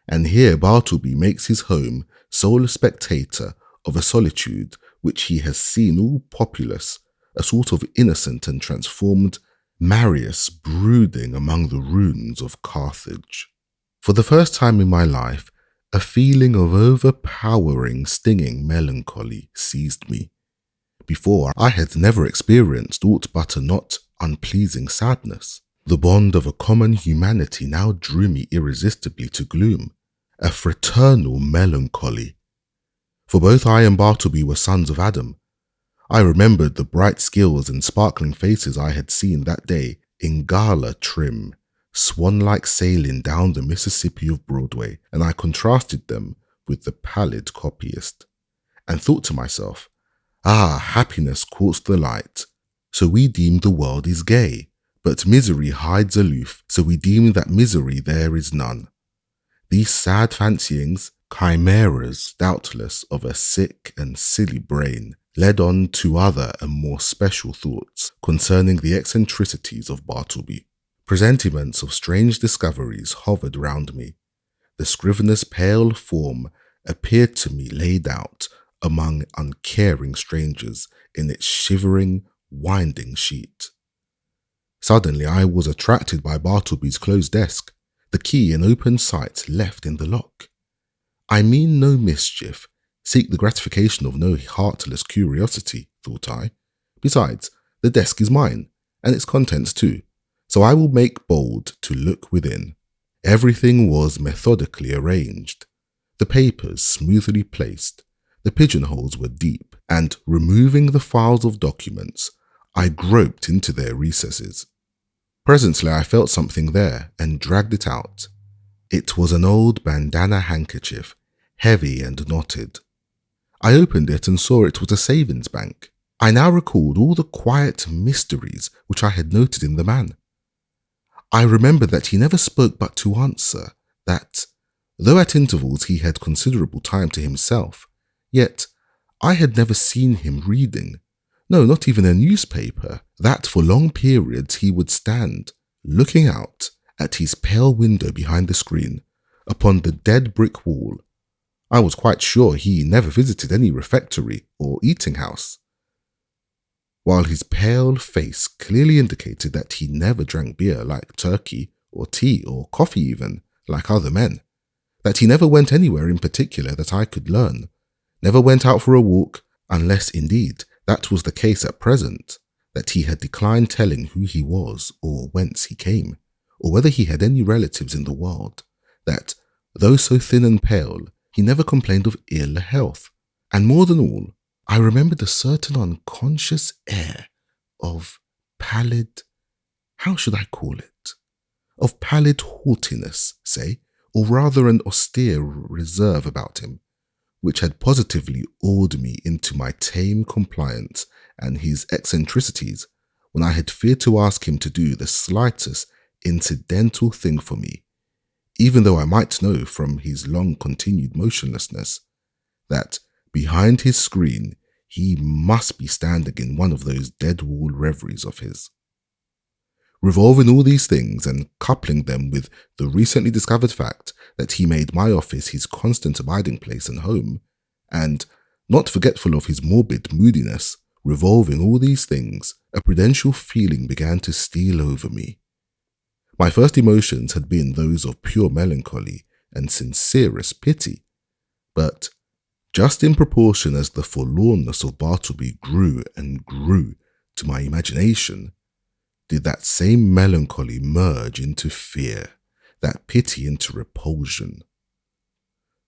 And here Bartleby makes his home, sole spectator of a solitude which he has seen all populous, a sort of innocent and transformed Marius brooding among the ruins of Carthage. For the first time in my life, a feeling of overpowering, stinging melancholy seized me. Before, I had never experienced aught but a not unpleasing sadness. The bond of a common humanity now drew me irresistibly to gloom, a fraternal melancholy. For both I and Bartleby were sons of Adam. I remembered the bright skills and sparkling faces I had seen that day in gala trim, swan-like sailing down the Mississippi of Broadway, and I contrasted them with the pallid copyist, and thought to myself, happiness courts the light, so we deem the world is gay, but misery hides aloof, so we deem that misery there is none. These sad fancyings, chimeras doubtless of a sick and silly brain, led on to other and more special thoughts concerning the eccentricities of Bartleby. Presentiments of strange discoveries hovered round me. The Scrivener's pale form appeared to me laid out among uncaring strangers in its shivering, winding sheet. Suddenly I was attracted by Bartleby's closed desk, the key in open sight left in the lock. I mean no mischief, seek the gratification of no heartless curiosity, thought I. Besides, the desk is mine, and its contents too, So I will make bold to look within. Everything was methodically arranged. The papers smoothly placed. The pigeonholes were deep, and removing the files of documents, I groped into their recesses. Presently I felt something there and dragged it out. It was an old bandana handkerchief, heavy and knotted. I opened it and saw it was a savings bank. I now recalled all the quiet mysteries which I had noted in the man. I remembered that he never spoke but to answer, that, though at intervals he had considerable time to himself, yet I had never seen him reading, no, not even a newspaper, that for long periods he would stand, looking out at his pale window behind the screen, upon the dead brick wall. I was quite sure he never visited any refectory or eating house, while his pale face clearly indicated that he never drank beer like turkey or tea or coffee even, like other men, that he never went anywhere in particular that I could learn, never went out for a walk, unless indeed that was the case at present, that he had declined telling who he was or whence he came, or whether he had any relatives in the world, that, though so thin and pale, he never complained of ill health, and more than all, I remembered a certain unconscious air of pallid, how should I call it? Of pallid haughtiness, say, or rather an austere reserve about him, which had positively awed me into my tame compliance and his eccentricities when I had feared to ask him to do the slightest incidental thing for me, even though I might know from his long continued motionlessness that behind his screen he must be standing in one of those dead-wall reveries of his. Revolving all these things and coupling them with the recently discovered fact that he made my office his constant abiding place and home, and, not forgetful of his morbid moodiness, revolving all these things, a prudential feeling began to steal over me. My first emotions had been those of pure melancholy and sincerest pity, but just in proportion as the forlornness of Bartleby grew and grew to my imagination, did that same melancholy merge into fear, that pity into repulsion.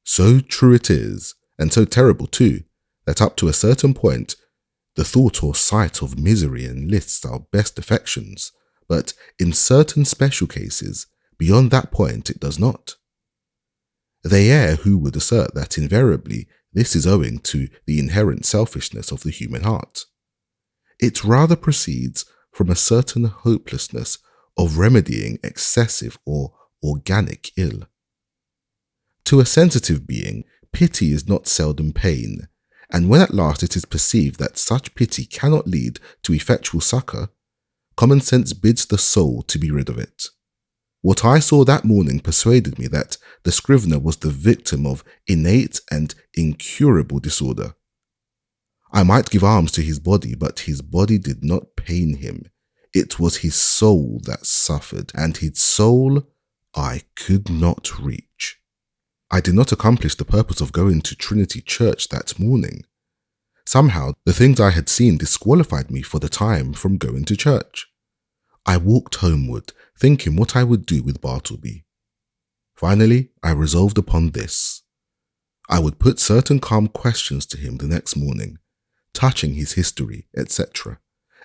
So true it is, and so terrible too, that up to a certain point, the thought or sight of misery enlists our best affections, but in certain special cases, beyond that point it does not. They err who would assert that invariably this is owing to the inherent selfishness of the human heart. It rather proceeds from a certain hopelessness of remedying excessive or organic ill. To a sensitive being, pity is not seldom pain, and when at last it is perceived that such pity cannot lead to effectual succour, common sense bids the soul to be rid of it. What I saw that morning persuaded me that the Scrivener was the victim of innate and incurable disorder. I might give alms to his body, but his body did not pain him. It was his soul that suffered, and his soul I could not reach. I did not accomplish the purpose of going to Trinity Church that morning. Somehow, the things I had seen disqualified me for the time from going to church. I walked homeward, thinking what I would do with Bartleby. Finally, I resolved upon this. I would put certain calm questions to him the next morning, touching his history, etc.,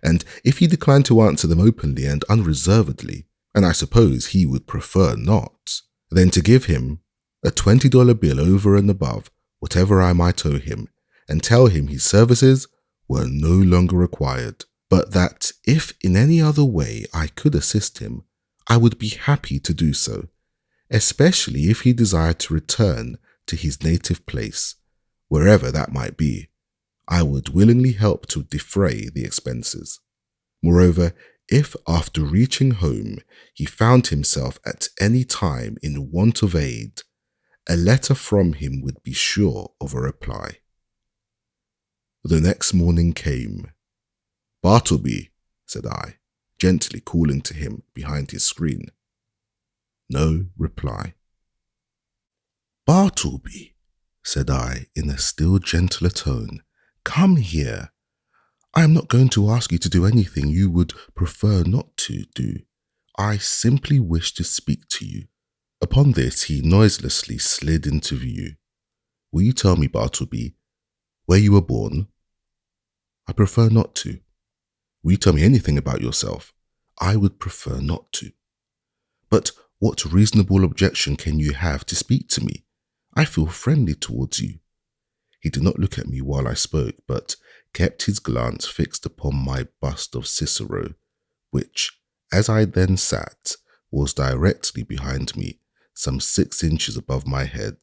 and if he declined to answer them openly and unreservedly, and I suppose he would prefer not, then to give him a $20 bill over and above whatever I might owe him, and tell him his services were no longer required, but that if in any other way I could assist him, I would be happy to do so, especially if he desired to return to his native place, wherever that might be. I would willingly help to defray the expenses. Moreover, if after reaching home he found himself at any time in want of aid, a letter from him would be sure of a reply. The next morning came. "Bartleby," said I, gently calling to him behind his screen. No reply. "Bartleby," said I in a still gentler tone, "come here. I am not going to ask you to do anything you would prefer not to do. I simply wish to speak to you." Upon this, he noiselessly slid into view. "Will you tell me, Bartleby, where you were born?" "I prefer not to." "Will you tell me anything about yourself?" "I would prefer not to." "But what reasonable objection can you have to speak to me? I feel friendly towards you." He did not look at me while I spoke, but kept his glance fixed upon my bust of Cicero, which, as I then sat, was directly behind me, some 6 inches above my head.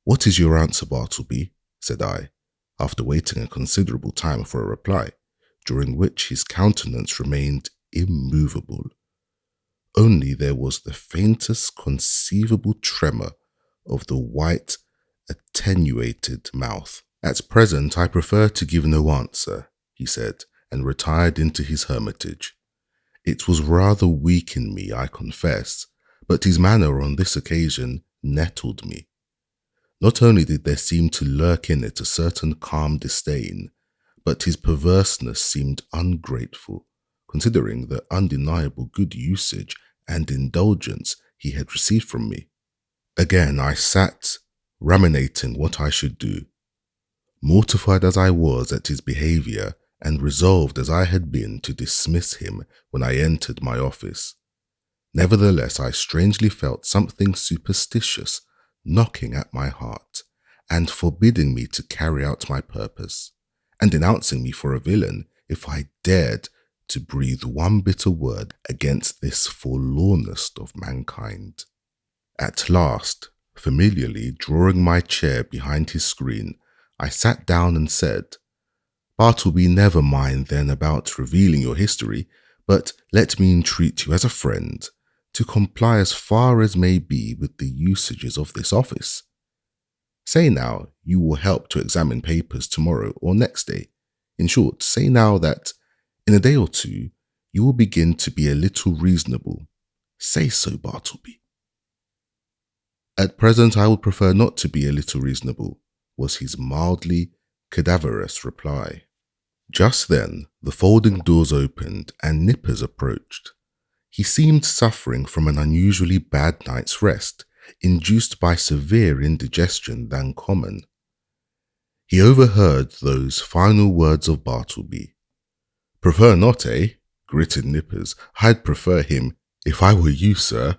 "What is your answer, Bartleby?" said I, after waiting a considerable time for a reply, during which his countenance remained immovable. Only there was the faintest conceivable tremor of the white, attenuated mouth. "At present, I prefer to give no answer," he said, and retired into his hermitage. It was rather weak in me, I confess, but his manner on this occasion nettled me. Not only did there seem to lurk in it a certain calm disdain, but his perverseness seemed ungrateful, considering the undeniable good usage and indulgence he had received from me. Again I sat, ruminating what I should do. Mortified as I was at his behaviour, and resolved as I had been to dismiss him when I entered my office, nevertheless I strangely felt something superstitious knocking at my heart, and forbidding me to carry out my purpose, and denouncing me for a villain if I dared to breathe one bitter word against this forlornest of mankind. At last, familiarly drawing my chair behind his screen, I sat down and said, "Bartleby, never mind then about revealing your history, but let me entreat you as a friend to comply as far as may be with the usages of this office. Say now you will help to examine papers tomorrow or next day. In short, say now that in a day or two you will begin to be a little reasonable. Say so, Bartleby." "At present I would prefer not to be a little reasonable," was his mildly cadaverous reply. Just then the folding doors opened and Nippers approached. He seemed suffering from an unusually bad night's rest, induced by severe indigestion than common. He overheard those final words of Bartleby. "Prefer not, eh?" gritted Nippers. "I'd prefer him, if I were you, sir."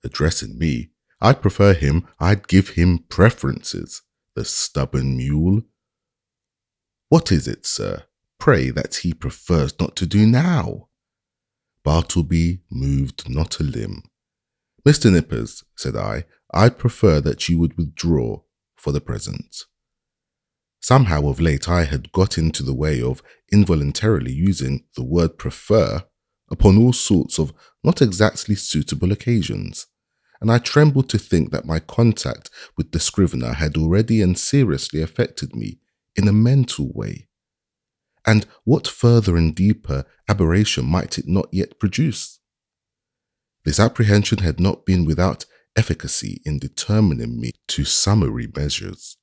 Addressing me, "I'd prefer him, I'd give him preferences, the stubborn mule." "What is it, sir, pray, that he prefers not to do now?" Bartleby moved not a limb. "Mr. Nippers," said I'd prefer that you would withdraw for the present." Somehow of late I had got into the way of involuntarily using the word prefer upon all sorts of not exactly suitable occasions, and I trembled to think that my contact with the Scrivener had already and seriously affected me in a mental way. And what further and deeper aberration might it not yet produce? This apprehension had not been without efficacy in determining me to summary measures.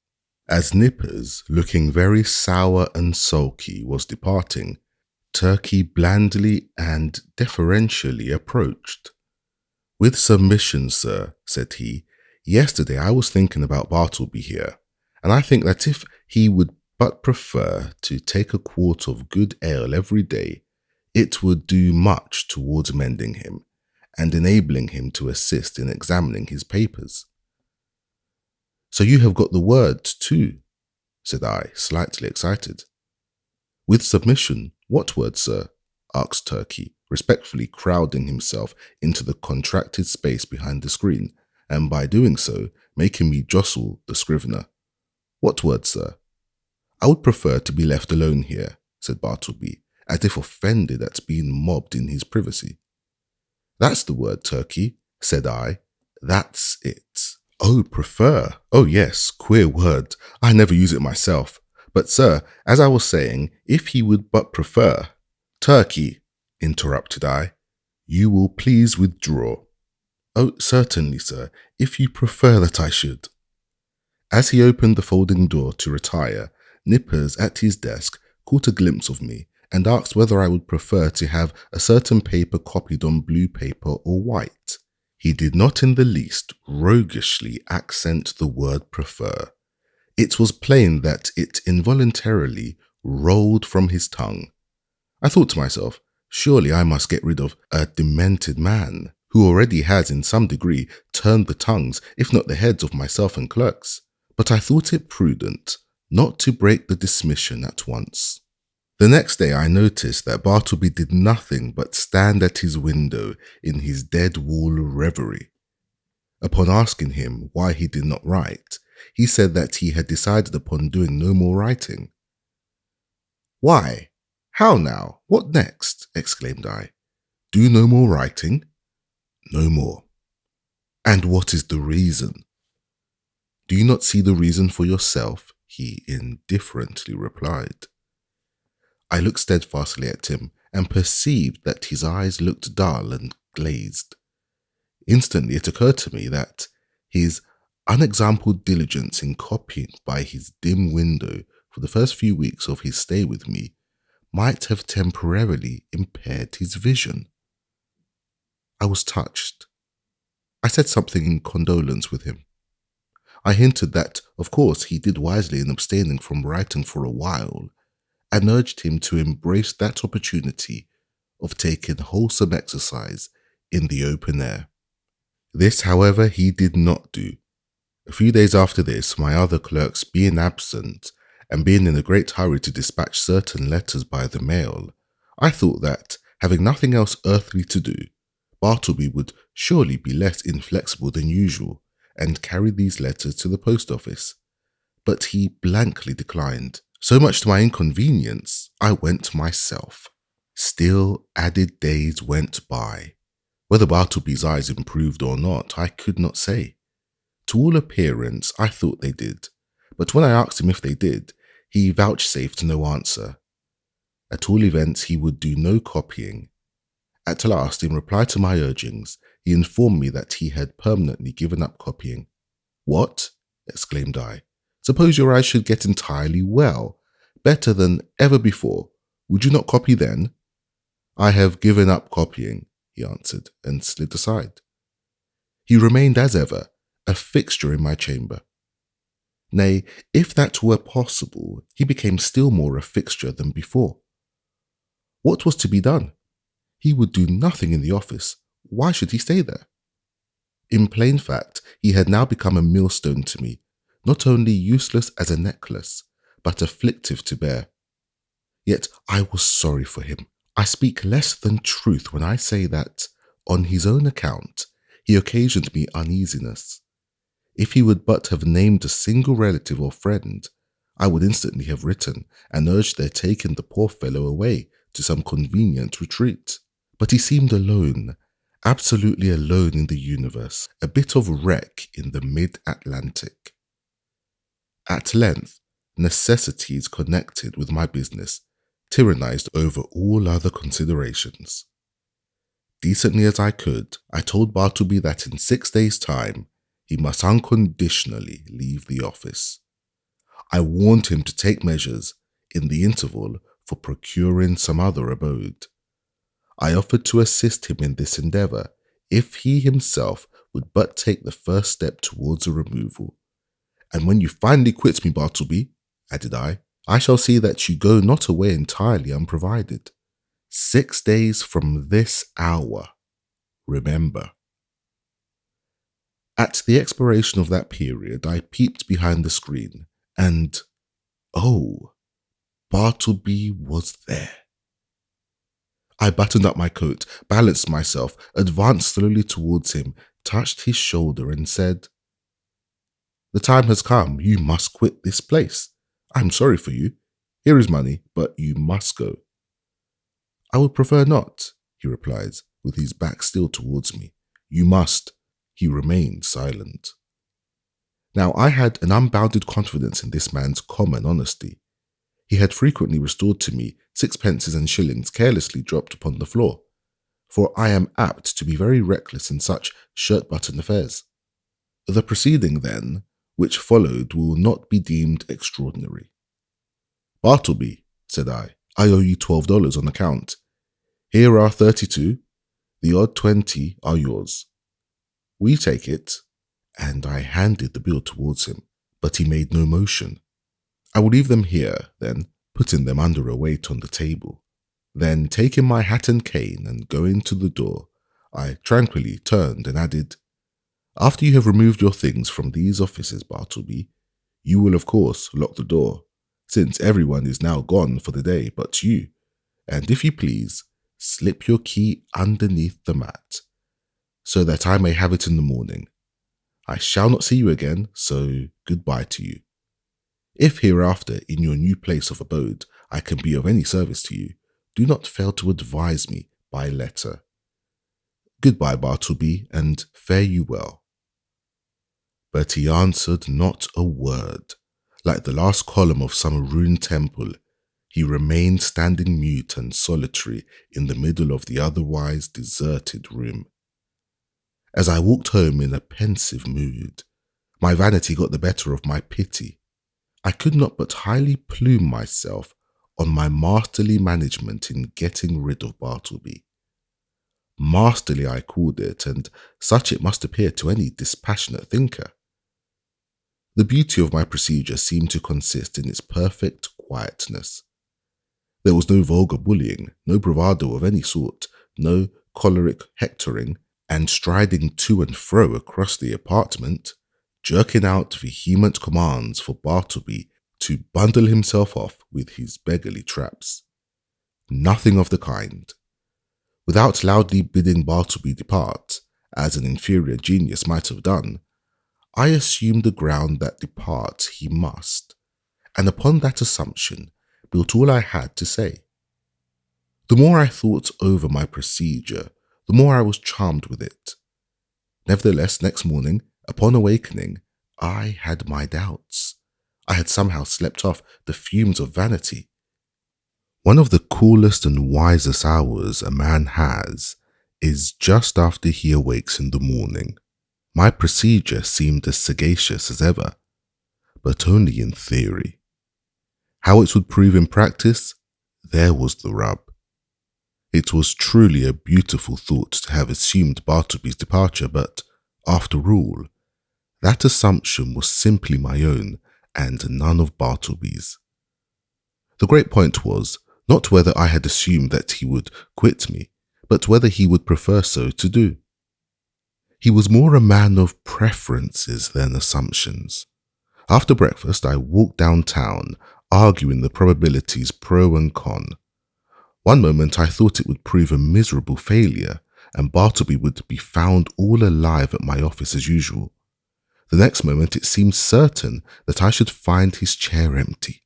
As Nippers, looking very sour and sulky, was departing, Turkey blandly and deferentially approached. "With submission, sir," said he, "yesterday I was thinking about Bartleby here, and I think that if he would but prefer to take a quart of good ale every day, it would do much towards mending him, and enabling him to assist in examining his papers." "So you have got the word too?" said I, slightly excited. "With submission, what word, sir?" asked Turkey, respectfully crowding himself into the contracted space behind the screen, and by doing so, making me jostle the Scrivener. "What word, sir?" "I would prefer to be left alone here," said Bartleby, as if offended at being mobbed in his privacy. "That's the word, Turkey," said I. "That's it. Oh, prefer. Oh yes, queer word. I never use it myself. But sir, as I was saying, if he would but prefer—" "Turkey," interrupted I, "you will please withdraw." "Oh, certainly, sir, if you prefer that I should." As he opened the folding door to retire, Nippers at his desk caught a glimpse of me and asked whether I would prefer to have a certain paper copied on blue paper or white. He did not in the least roguishly accent the word prefer. It was plain that it involuntarily rolled from his tongue. I thought to myself, surely I must get rid of a demented man who already has in some degree turned the tongues, if not the heads of myself and clerks. But I thought it prudent not to break the dismission at once. The next day I noticed that Bartleby did nothing but stand at his window in his dead wall reverie. Upon asking him why he did not write, he said that he had decided upon doing no more writing. "Why? How now? What next?" exclaimed I. "Do no more writing?" "No more." "And what is the reason?" "Do you not see the reason for yourself?" he indifferently replied. I looked steadfastly at him and perceived that his eyes looked dull and glazed. Instantly it occurred to me that his unexampled diligence in copying by his dim window for the first few weeks of his stay with me might have temporarily impaired his vision. I was touched. I said something in condolence with him. I hinted that, of course, he did wisely in abstaining from writing for a while, and urged him to embrace that opportunity of taking wholesome exercise in the open air. This, however, he did not do. A few days after this, my other clerks being absent, and being in a great hurry to dispatch certain letters by the mail, I thought that, having nothing else earthly to do, Bartleby would surely be less inflexible than usual, and carry these letters to the post office. But he blankly declined. So much to my inconvenience, I went myself. Still added days went by. Whether Bartleby's eyes improved or not, I could not say. To all appearance, I thought they did, but when I asked him if they did, he vouchsafed no answer. At all events, he would do no copying. At last, in reply to my urgings, he informed me that he had permanently given up copying. "What?" exclaimed I. "Suppose your eyes should get entirely well, better than ever before. Would you not copy then?" "I have given up copying," he answered, and slid aside. He remained as ever, a fixture in my chamber. Nay, if that were possible, he became still more a fixture than before. What was to be done? He would do nothing in the office. Why should he stay there? In plain fact, he had now become a millstone to me, not only useless as a necklace, but afflictive to bear. Yet I was sorry for him. I speak less than truth when I say that, on his own account, he occasioned me uneasiness. If he would but have named a single relative or friend, I would instantly have written and urged their taking the poor fellow away to some convenient retreat. But he seemed alone, absolutely alone in the universe, a bit of wreck in the mid-Atlantic. At length, necessities connected with my business tyrannized over all other considerations. Decently as I could, I told Bartleby that in 6 days' time, he must unconditionally leave the office. I warned him to take measures, in the interval, for procuring some other abode. I offered to assist him in this endeavour, if he himself would but take the first step towards a removal. "And when you finally quit me, Bartleby," added I shall see that you go not away entirely unprovided. 6 days from this hour, remember." At the expiration of that period, I peeped behind the screen, and, oh, Bartleby was there. I buttoned up my coat, balanced myself, advanced slowly towards him, touched his shoulder, and said, "The time has come. You must quit this place. I am sorry for you. Here is money, but you must go." "I would prefer not," he replied, with his back still towards me. "You must." He remained silent. Now I had an unbounded confidence in this man's common honesty. He had frequently restored to me sixpences and shillings carelessly dropped upon the floor, for I am apt to be very reckless in such shirt-button affairs. The proceeding, then, which followed will not be deemed extraordinary. "Bartleby," said I owe you $12 on account. Here are 32. The odd 20 are yours. Will you take it?" And I handed the bill towards him, but he made no motion. "I will leave them here, then," putting them under a weight on the table. Then, taking my hat and cane and going to the door, I tranquilly turned and added, "After you have removed your things from these offices, Bartleby, you will of course lock the door, since everyone is now gone for the day but you, and if you please, slip your key underneath the mat, so that I may have it in the morning. I shall not see you again, so goodbye to you. If hereafter in your new place of abode I can be of any service to you, do not fail to advise me by letter. Goodbye, Bartleby, and fare you well." But he answered not a word. Like the last column of some ruined temple, he remained standing mute and solitary in the middle of the otherwise deserted room. As I walked home in a pensive mood, my vanity got the better of my pity. I could not but highly plume myself on my masterly management in getting rid of Bartleby. Masterly I called it, and such it must appear to any dispassionate thinker. The beauty of my procedure seemed to consist in its perfect quietness. There was no vulgar bullying, no bravado of any sort, no choleric hectoring and striding to and fro across the apartment, jerking out vehement commands for Bartleby to bundle himself off with his beggarly traps. Nothing of the kind. Without loudly bidding Bartleby depart, as an inferior genius might have done, I assumed the ground that depart he must, and upon that assumption built all I had to say. The more I thought over my procedure, the more I was charmed with it. Nevertheless, next morning, upon awakening, I had my doubts. I had somehow slept off the fumes of vanity. One of the coolest and wisest hours a man has is just after he awakes in the morning. My procedure seemed as sagacious as ever, but only in theory. How it would prove in practice, there was the rub. It was truly a beautiful thought to have assumed Bartleby's departure, but, after all, that assumption was simply my own and none of Bartleby's. The great point was not whether I had assumed that he would quit me, but whether he would prefer so to do. He was more a man of preferences than assumptions. After breakfast, I walked downtown, arguing the probabilities pro and con. One moment I thought it would prove a miserable failure, and Bartleby would be found all alive at my office as usual. The next moment it seemed certain that I should find his chair empty.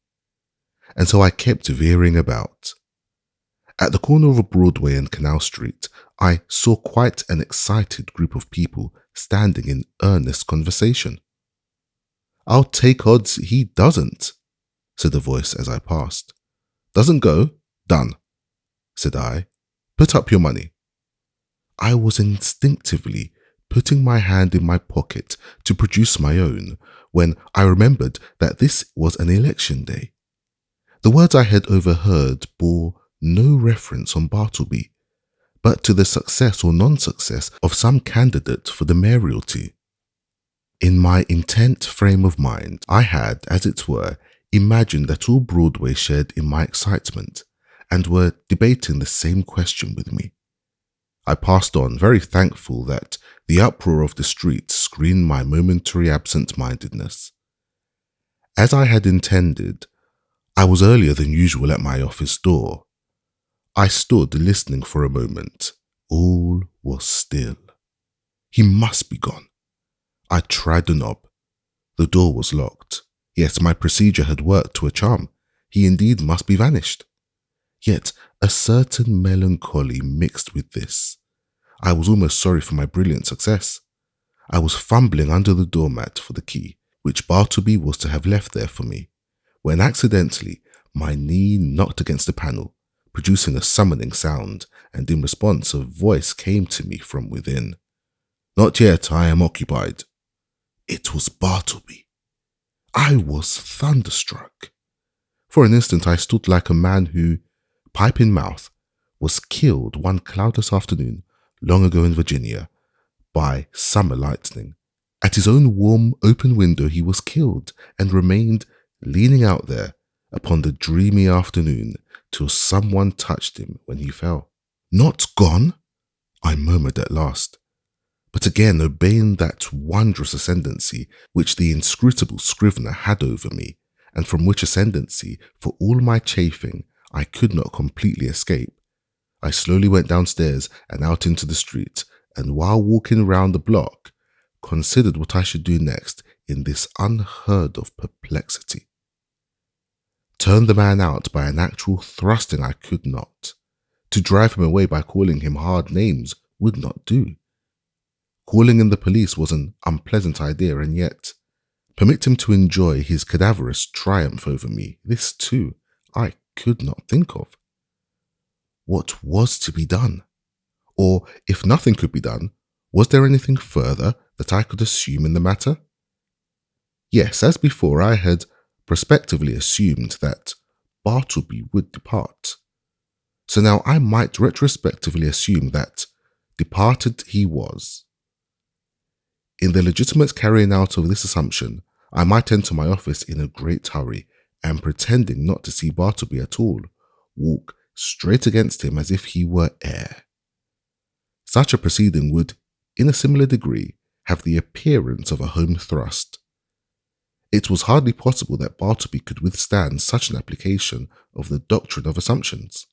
And so I kept veering about. At the corner of Broadway and Canal Street, I saw quite an excited group of people standing in earnest conversation. "I'll take odds he doesn't," said a voice as I passed. "Doesn't go? Done," said I. "Put up your money." I was instinctively putting my hand in my pocket to produce my own when I remembered that this was an election day. The words I had overheard bore no reference on Bartleby, but to the success or non-success of some candidate for the mayoralty. In my intent frame of mind, I had, as it were, imagined that all Broadway shared in my excitement and were debating the same question with me. I passed on, very thankful that the uproar of the street screened my momentary absent-mindedness. As I had intended, I was earlier than usual at my office door. I stood listening for a moment. All was still. He must be gone. I tried the knob. The door was locked. Yes, my procedure had worked to a charm. He indeed must be vanished. Yet a certain melancholy mixed with this. I was almost sorry for my brilliant success. I was fumbling under the doormat for the key, which Bartleby was to have left there for me, when accidentally my knee knocked against the panel, producing a summoning sound, and in response a voice came to me from within. "Not yet, I am occupied." It was Bartleby. I was thunderstruck. For an instant I stood like a man who, pipe in mouth, was killed one cloudless afternoon long ago in Virginia by summer lightning. At his own warm, open window he was killed and remained leaning out there upon the dreamy afternoon till someone touched him when he fell. Not gone? I murmured at last, but again obeying that wondrous ascendancy which the inscrutable Scrivener had over me, and from which ascendancy, for all my chafing, I could not completely escape. I slowly went downstairs and out into the street, and while walking round the block, considered what I should do next in this unheard of perplexity. Turn the man out by an actual thrusting I could not. To drive him away by calling him hard names would not do. Calling in the police was an unpleasant idea, and yet permit him to enjoy his cadaverous triumph over me, this too I could not think of. What was to be done? Or, if nothing could be done, was there anything further that I could assume in the matter? Yes, as before, I had prospectively assumed that Bartleby would depart. So now I might retrospectively assume that departed he was. In the legitimate carrying out of this assumption, I might enter my office in a great hurry and, pretending not to see Bartleby at all, walk straight against him as if he were air. Such a proceeding would, in a similar degree, have the appearance of a home thrust. It was hardly possible that Bartleby could withstand such an application of the doctrine of assumptions.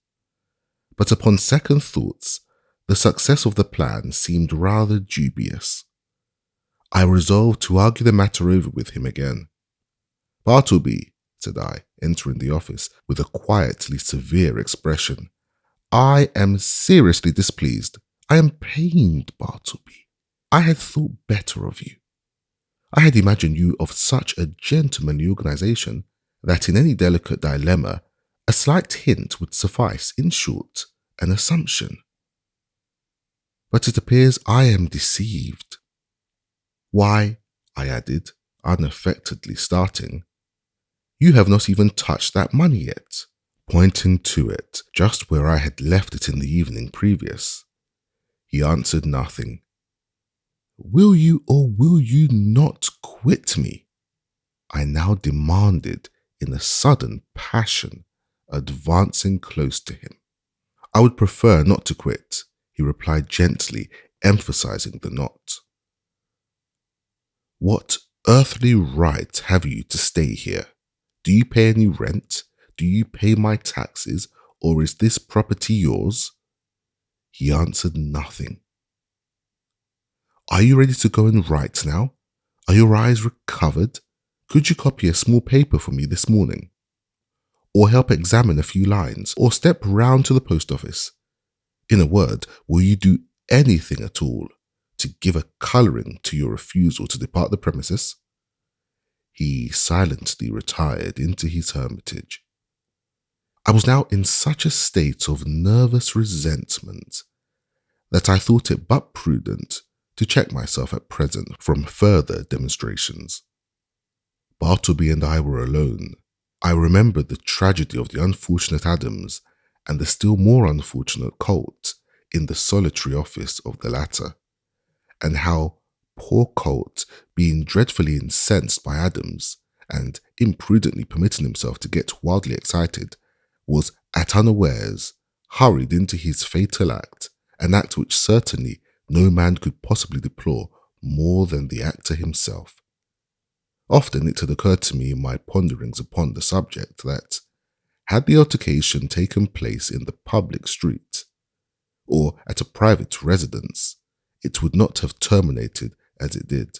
But upon second thoughts, the success of the plan seemed rather dubious. I resolved to argue the matter over with him again. "Bartleby," said I, entering the office with a quietly severe expression, "I am seriously displeased. I am pained, Bartleby. I had thought better of you. I had imagined you of such a gentlemanly organization that in any delicate dilemma, a slight hint would suffice, in short, an assumption. But it appears I am deceived. Why," I added, unaffectedly starting, "you have not even touched that money yet," pointing to it just where I had left it in the evening previous. He answered nothing. "Will you or will you not quit me?" I now demanded in a sudden passion, advancing close to him. "I would prefer not to quit," he replied gently, emphasizing the not. "What earthly right have you to stay here? Do you pay any rent? Do you pay my taxes? Or is this property yours?" He answered nothing. "Are you ready to go and write now? Are your eyes recovered? Could you copy a small paper for me this morning? Or help examine a few lines? Or step round to the post office? In a word, will you do anything at all to give a colouring to your refusal to depart the premises?" He silently retired into his hermitage. I was now in such a state of nervous resentment that I thought it but prudent to check myself at present from further demonstrations. Bartleby and I were alone. I remembered the tragedy of the unfortunate Adams and the still more unfortunate Colt in the solitary office of the latter, and how poor Colt, being dreadfully incensed by Adams and imprudently permitting himself to get wildly excited, was at unawares hurried into his fatal act, an act which certainly no man could possibly deplore more than the actor himself. Often it had occurred to me in my ponderings upon the subject that, had the altercation taken place in the public street, or at a private residence, it would not have terminated as it did.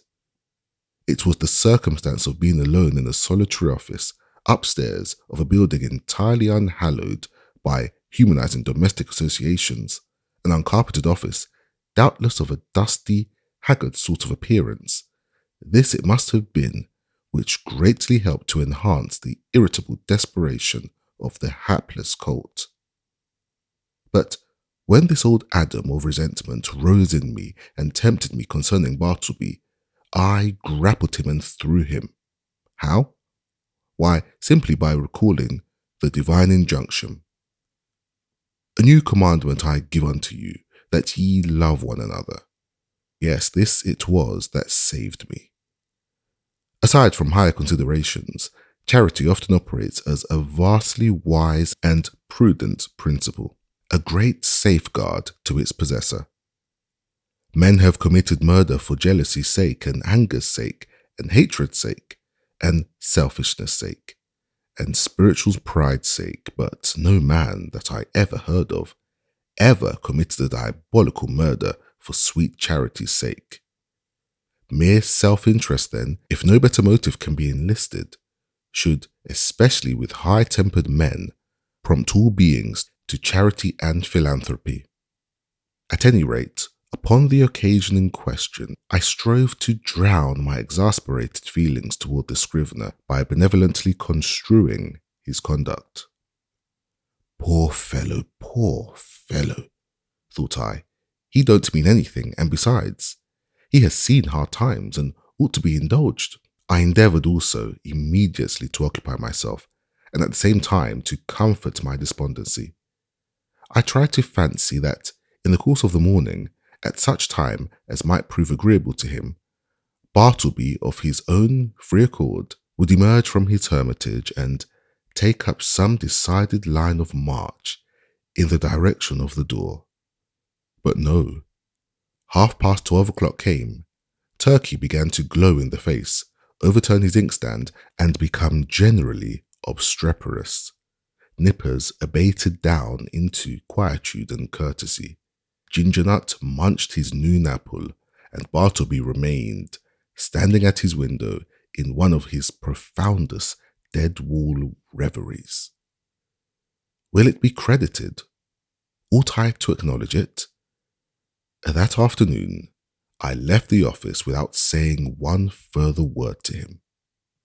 It was the circumstance of being alone in a solitary office upstairs of a building entirely unhallowed by humanizing domestic associations, an uncarpeted office, doubtless of a dusty, haggard sort of appearance. This it must have been which greatly helped to enhance the irritable desperation of the hapless Colt. But when this old Adam of resentment rose in me and tempted me concerning Bartleby, I grappled him and threw him. How? Why, simply by recalling the divine injunction, A new commandment I give unto you, that ye love one another. Yes, this it was that saved me. Aside from higher considerations, charity often operates as a vastly wise and prudent principle, a great safeguard to its possessor. Men have committed murder for jealousy's sake and anger's sake and hatred's sake and selfishness' sake and spiritual pride's sake, but no man that I ever heard of ever committed a diabolical murder for sweet charity's sake. Mere self-interest, then, if no better motive can be enlisted, should, especially with high-tempered men, prompt all beings to charity and philanthropy. At any rate, upon the occasion in question, I strove to drown my exasperated feelings toward the Scrivener by benevolently construing his conduct. Poor fellow, thought I. He don't mean anything, and besides, he has seen hard times and ought to be indulged. I endeavoured also immediately to occupy myself, and at the same time to comfort my despondency. I tried to fancy that, in the course of the morning, at such time as might prove agreeable to him, Bartleby, of his own free accord, would emerge from his hermitage and take up some decided line of march in the direction of the door. But no. 12:30 o'clock came. Turkey began to glow in the face, overturn his inkstand, and become generally obstreperous. Nippers abated down into quietude and courtesy. Gingernut munched his noon apple, and Bartleby remained standing at his window in one of his profoundest dead-wall reveries. Will it be credited? Ought I to acknowledge it? That afternoon, I left the office without saying one further word to him.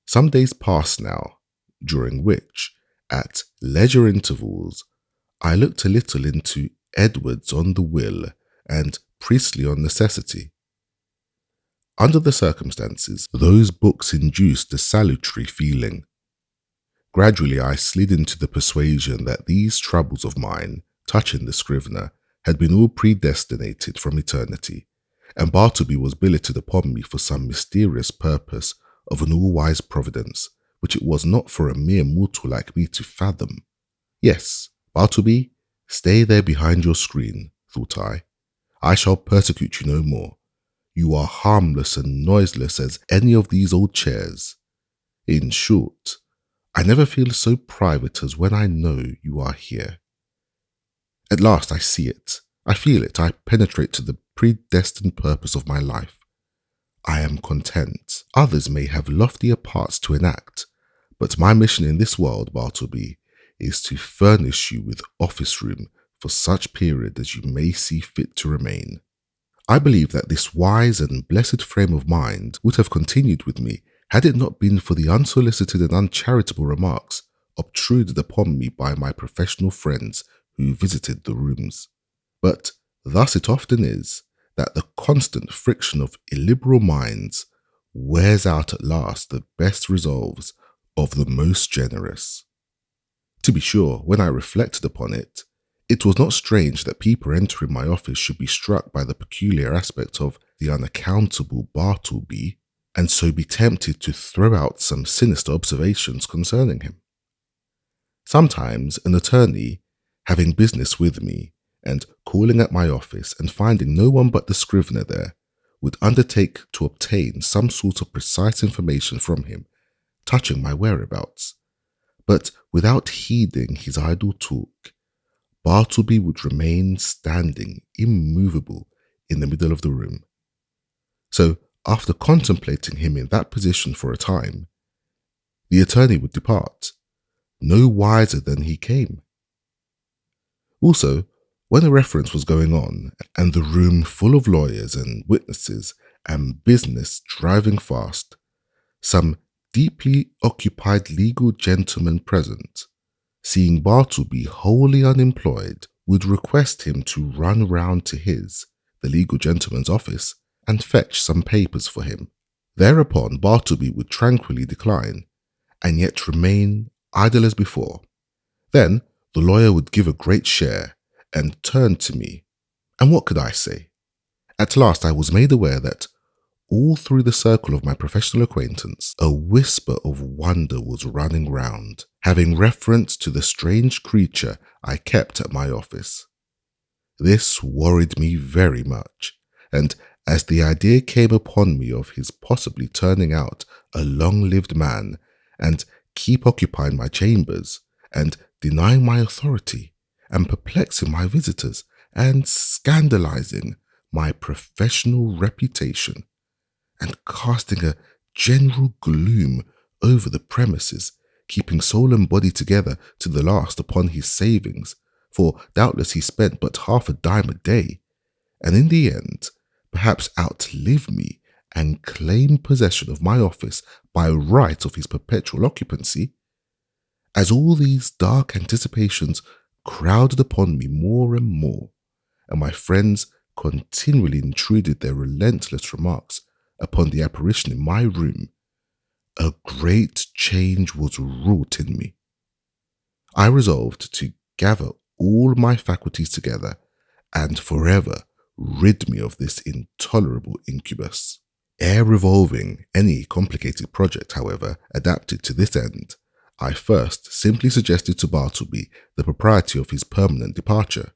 Some days passed now, during which, at leisure intervals, I looked a little into Edwards on the Will and Priestley on Necessity. Under the circumstances, those books induced a salutary feeling. Gradually I slid into the persuasion that these troubles of mine, touching the Scrivener, had been all predestinated from eternity, and Bartleby was billeted upon me for some mysterious purpose of an all-wise providence, which it was not for a mere mortal like me to fathom. Yes, Bartleby, stay there behind your screen, thought I. I shall persecute you no more. You are harmless and noiseless as any of these old chairs. In short, I never feel so private as when I know you are here. At last I see it, I feel it, I penetrate to the predestined purpose of my life. I am content. Others may have loftier parts to enact, but my mission in this world, Bartleby, is to furnish you with office room for such period as you may see fit to remain. I believe that this wise and blessed frame of mind would have continued with me had it not been for the unsolicited and uncharitable remarks obtruded upon me by my professional friends who visited the rooms. But thus it often is, that the constant friction of illiberal minds wears out at last the best resolves of the most generous. To be sure, when I reflected upon it, it was not strange that people entering my office should be struck by the peculiar aspect of the unaccountable Bartleby, and so be tempted to throw out some sinister observations concerning him. Sometimes an attorney, having business with me, and calling at my office and finding no one but the Scrivener there, would undertake to obtain some sort of precise information from him touching my whereabouts. But without heeding his idle talk, Bartleby would remain standing immovable in the middle of the room. So, after contemplating him in that position for a time, the attorney would depart, no wiser than he came. Also, when a reference was going on, and the room full of lawyers and witnesses and business driving fast, some deeply occupied legal gentleman present, seeing Bartleby wholly unemployed, would request him to run round to his, the legal gentleman's office, and fetch some papers for him. Thereupon Bartleby would tranquilly decline, and yet remain idle as before. Then the lawyer would give a great share, and turned to me. And what could I say? At last I was made aware that all through the circle of my professional acquaintance, a whisper of wonder was running round, having reference to the strange creature I kept at my office. This worried me very much, and as the idea came upon me of his possibly turning out a long-lived man and keep occupying my chambers and denying my authority and perplexing my visitors and scandalizing my professional reputation and casting a general gloom over the premises, keeping soul and body together to the last upon his savings, for doubtless he spent but half a dime a day, and in the end perhaps outlive me and claim possession of my office by right of his perpetual occupancy. As all these dark anticipations crowded upon me more and more, and my friends continually intruded their relentless remarks upon the apparition in my room, a great change was wrought in me. I resolved to gather all my faculties together and forever rid me of this intolerable incubus. Ere revolving any complicated project, however, adapted to this end, I first simply suggested to Bartleby the propriety of his permanent departure.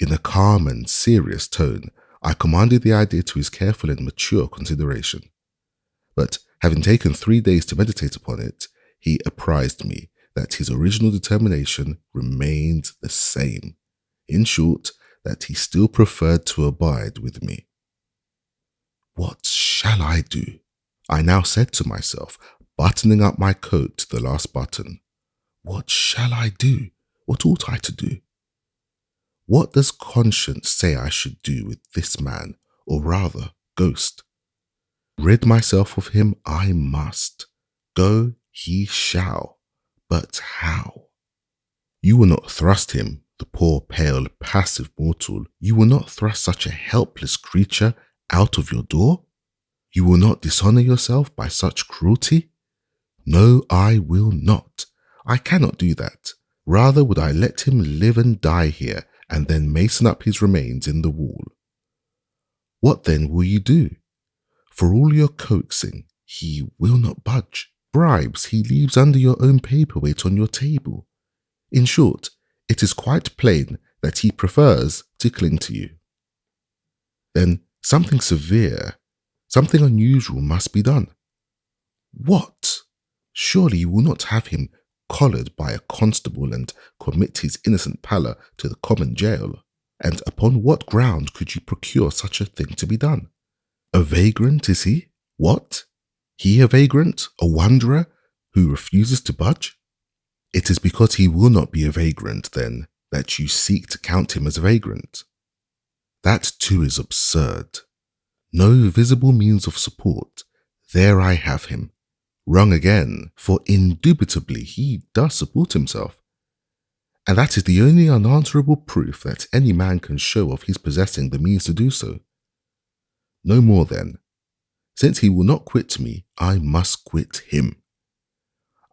In a calm and serious tone, I commanded the idea to his careful and mature consideration. But having taken 3 days to meditate upon it, he apprised me that his original determination remained the same. In short, that he still preferred to abide with me. What shall I do? I now said to myself, buttoning up my coat to the last button. What shall I do? What ought I to do? What does conscience say I should do with this man, or rather, ghost? Rid myself of him I must. Go he shall. But how? You will not thrust him, the poor, pale, passive mortal, you will not thrust such a helpless creature out of your door? You will not dishonour yourself by such cruelty? No, I will not. I cannot do that. Rather would I let him live and die here, and then mason up his remains in the wall. What then will you do? For all your coaxing, he will not budge. Bribes he leaves under your own paperweight on your table. In short, it is quite plain that he prefers to cling to you. Then something severe, something unusual must be done. What? Surely you will not have him collared by a constable and commit his innocent pallor to the common jail. And upon what ground could you procure such a thing to be done? A vagrant, is he? What? He a vagrant, a wanderer, who refuses to budge? It is because he will not be a vagrant, then, that you seek to count him as a vagrant. That too is absurd. No visible means of support. There I have him. Wrong again, for indubitably he does support himself. And that is the only unanswerable proof that any man can show of his possessing the means to do so. No more then. Since he will not quit me, I must quit him.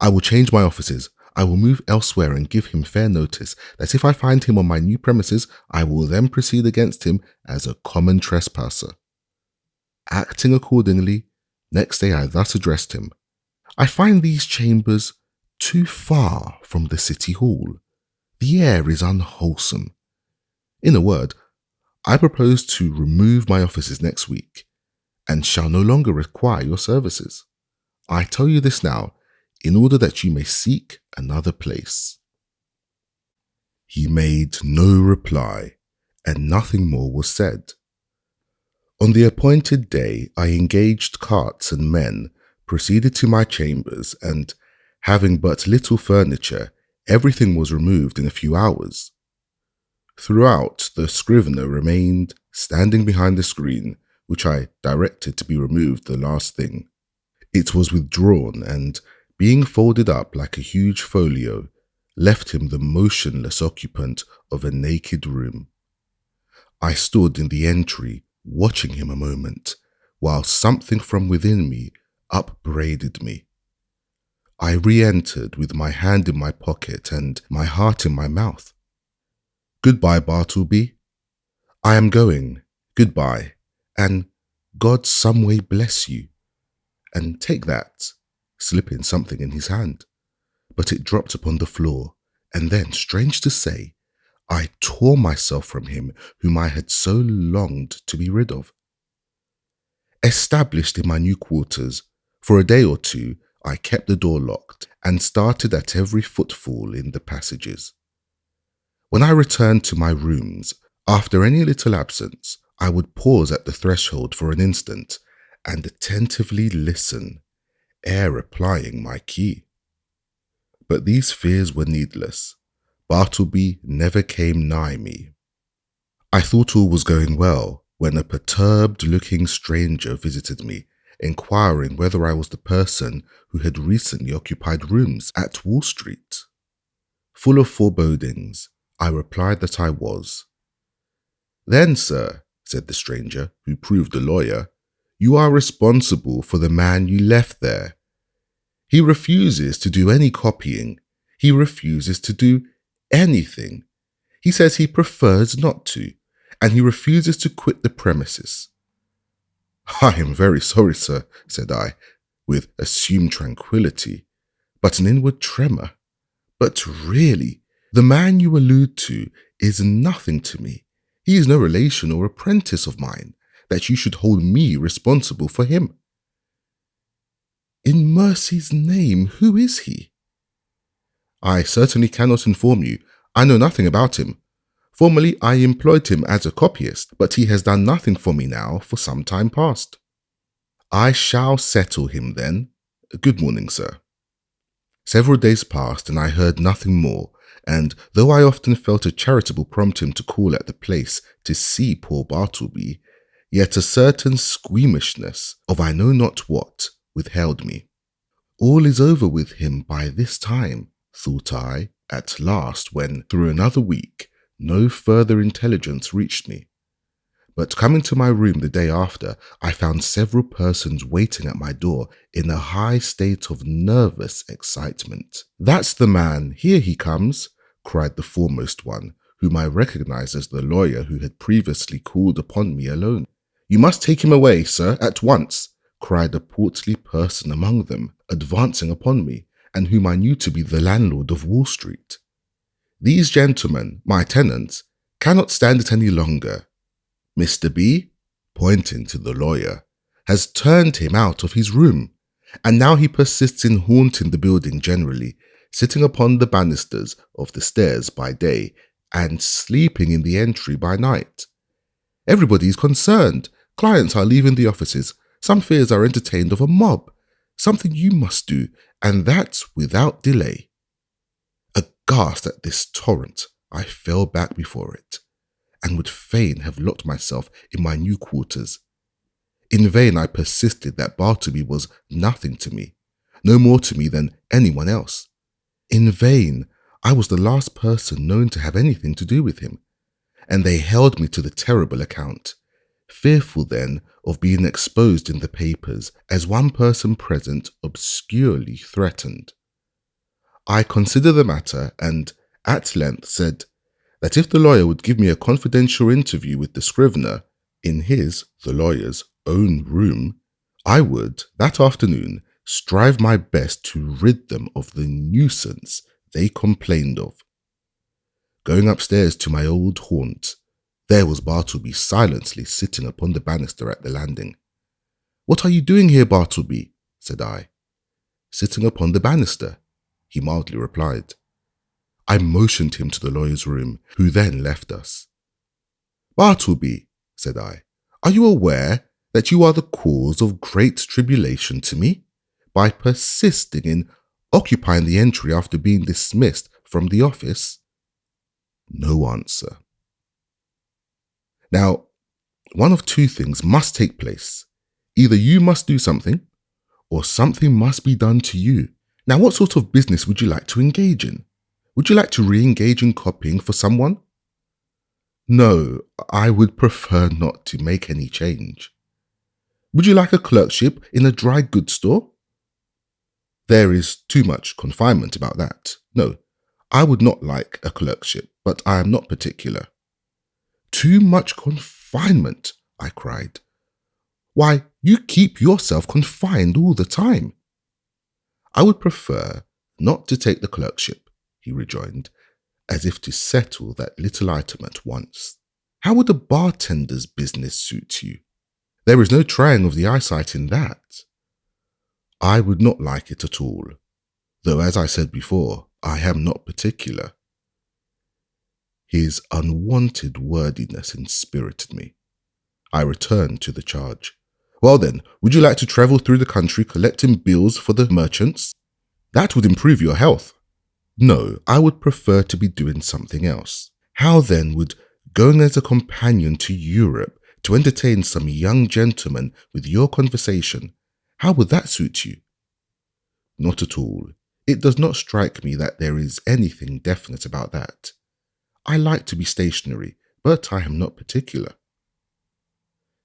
I will change my offices. I will move elsewhere and give him fair notice that if I find him on my new premises, I will then proceed against him as a common trespasser. Acting accordingly, next day I thus addressed him. I find these chambers too far from the city hall. The air is unwholesome. In a word, I propose to remove my offices next week, and shall no longer require your services. I tell you this now, in order that you may seek another place. He made no reply, and nothing more was said. On the appointed day, I engaged carts and men, proceeded to my chambers, and, having but little furniture, everything was removed in a few hours. Throughout, the Scrivener remained standing behind the screen, which I directed to be removed the last thing. It was withdrawn and, being folded up like a huge folio, left him the motionless occupant of a naked room. I stood in the entry, watching him a moment, while something from within me upbraided me. I re-entered with my hand in my pocket and my heart in my mouth. Goodbye, Bartleby. I am going. Goodbye. And God some way bless you. And take that, slipping something in his hand. But it dropped upon the floor, and then, strange to say, I tore myself from him whom I had so longed to be rid of. Established in my new quarters, for a day or two I kept the door locked and started at every footfall in the passages. When I returned to my rooms, after any little absence, I would pause at the threshold for an instant and attentively listen, ere applying my key. But these fears were needless. Bartleby never came nigh me. I thought all was going well when a perturbed-looking stranger visited me, inquiring whether I was the person who had recently occupied rooms at Wall Street. Full of forebodings, I replied that I was. "Then, sir," said the stranger, who proved a lawyer, "you are responsible for the man you left there. He refuses to do any copying. He refuses to do anything. He says he prefers not to, and he refuses to quit the premises." "I am very sorry, sir," said I, with assumed tranquillity, but an inward tremor. "But really, the man you allude to is nothing to me. He is no relation or apprentice of mine, that you should hold me responsible for him." "In mercy's name, who is he?" "I certainly cannot inform you. I know nothing about him. Formerly I employed him as a copyist, but he has done nothing for me now for some time past." "I shall settle him then. Good morning, sir." Several days passed and I heard nothing more, and though I often felt a charitable prompting to call at the place to see poor Bartleby, yet a certain squeamishness of I know not what withheld me. All is over with him by this time, thought I, at last, when, through another week, no further intelligence reached me. But coming to my room the day after, I found several persons waiting at my door in a high state of nervous excitement. "That's the man, here he comes," cried the foremost one, whom I recognized as the lawyer who had previously called upon me alone. "You must take him away, sir, at once," cried a portly person among them, advancing upon me, and whom I knew to be the landlord of Wall Street. "These gentlemen, my tenants, cannot stand it any longer. Mr. B," pointing to the lawyer, "has turned him out of his room, and now he persists in haunting the building generally, sitting upon the banisters of the stairs by day, and sleeping in the entry by night. Everybody is concerned. Clients are leaving the offices. Some fears are entertained of a mob. Something you must do, and that without delay." Aghast at this torrent, I fell back before it, and would fain have locked myself in my new quarters. In vain I persisted that Bartleby was nothing to me, no more to me than anyone else. In vain, I was the last person known to have anything to do with him, and they held me to the terrible account, fearful then of being exposed in the papers, as one person present obscurely threatened. I considered the matter, and at length said that if the lawyer would give me a confidential interview with the Scrivener in his, the lawyer's, own room, I would, that afternoon, strive my best to rid them of the nuisance they complained of. Going upstairs to my old haunt, there was Bartleby silently sitting upon the banister at the landing. "What are you doing here, Bartleby?" said I. "Sitting upon the banister," he mildly replied. I motioned him to the lawyer's room, who then left us. "Bartleby," said I, "are you aware that you are the cause of great tribulation to me, by persisting in occupying the entry after being dismissed from the office?" No answer. Now, one of two things must take place. Either you must do something, or something must be done to you. Now, what sort of business would you like to engage in? Would you like to re-engage in copying for someone? No, I would prefer not to make any change. Would you like a clerkship in a dry goods store? There is too much confinement about that. No, I would not like a clerkship, but I am not particular. Too much confinement, I cried. Why, you keep yourself confined all the time. I would prefer not to take the clerkship, he rejoined, as if to settle that little item at once. How would a bartender's business suit you? There is no trying of the eyesight in that. I would not like it at all, though as I said before, I am not particular. His unwanted wordiness inspirited me. I returned to the charge. Well then, would you like to travel through the country collecting bills for the merchants? That would improve your health. No, I would prefer to be doing something else. How then would going as a companion to Europe to entertain some young gentleman with your conversation, how would that suit you? Not at all. It does not strike me that there is anything definite about that. I like to be stationary, but I am not particular.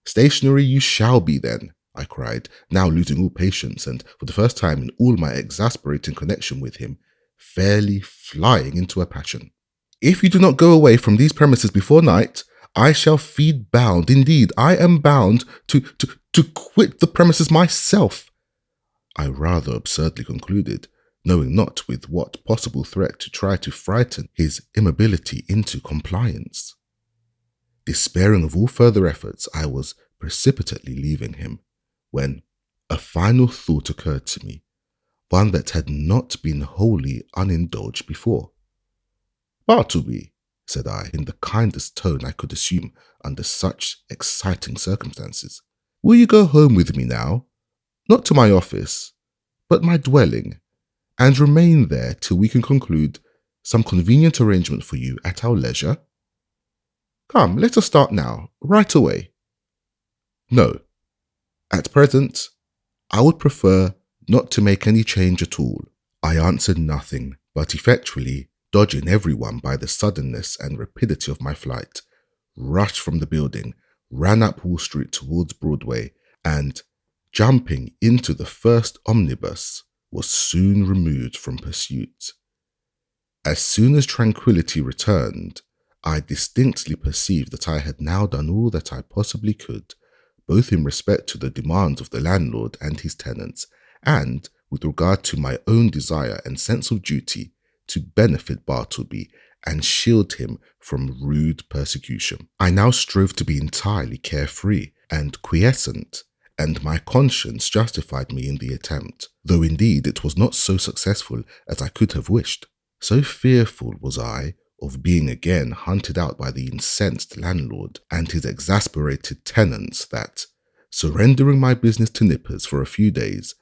Stationary you shall be then, I cried, now losing all patience and, for the first time in all my exasperating connection with him, fairly flying into a passion. If you do not go away from these premises before night, I shall feel bound, indeed, I am bound to quit the premises myself, I rather absurdly concluded, knowing not with what possible threat to try to frighten his immobility into compliance. Despairing of all further efforts, I was precipitately leaving him, when a final thought occurred to me, one that had not been wholly unindulged before. Bartleby, said I, in the kindest tone I could assume under such exciting circumstances, will you go home with me now? Not to my office, but my dwelling, and remain there till we can conclude some convenient arrangement for you at our leisure? Come, let us start now, right away. No. At present, I would prefer not to make any change at all. I answered nothing, but effectually, dodging everyone by the suddenness and rapidity of my flight, rushed from the building, ran up Wall Street towards Broadway, and, jumping into the first omnibus, was soon removed from pursuit. As soon as tranquillity returned, I distinctly perceived that I had now done all that I possibly could, both in respect to the demands of the landlord and his tenants, and with regard to my own desire and sense of duty to benefit Bartleby and shield him from rude persecution. I now strove to be entirely carefree and quiescent, and my conscience justified me in the attempt, though indeed it was not so successful as I could have wished. So fearful was I of being again hunted out by the incensed landlord and his exasperated tenants that, surrendering my business to nippers for a few days,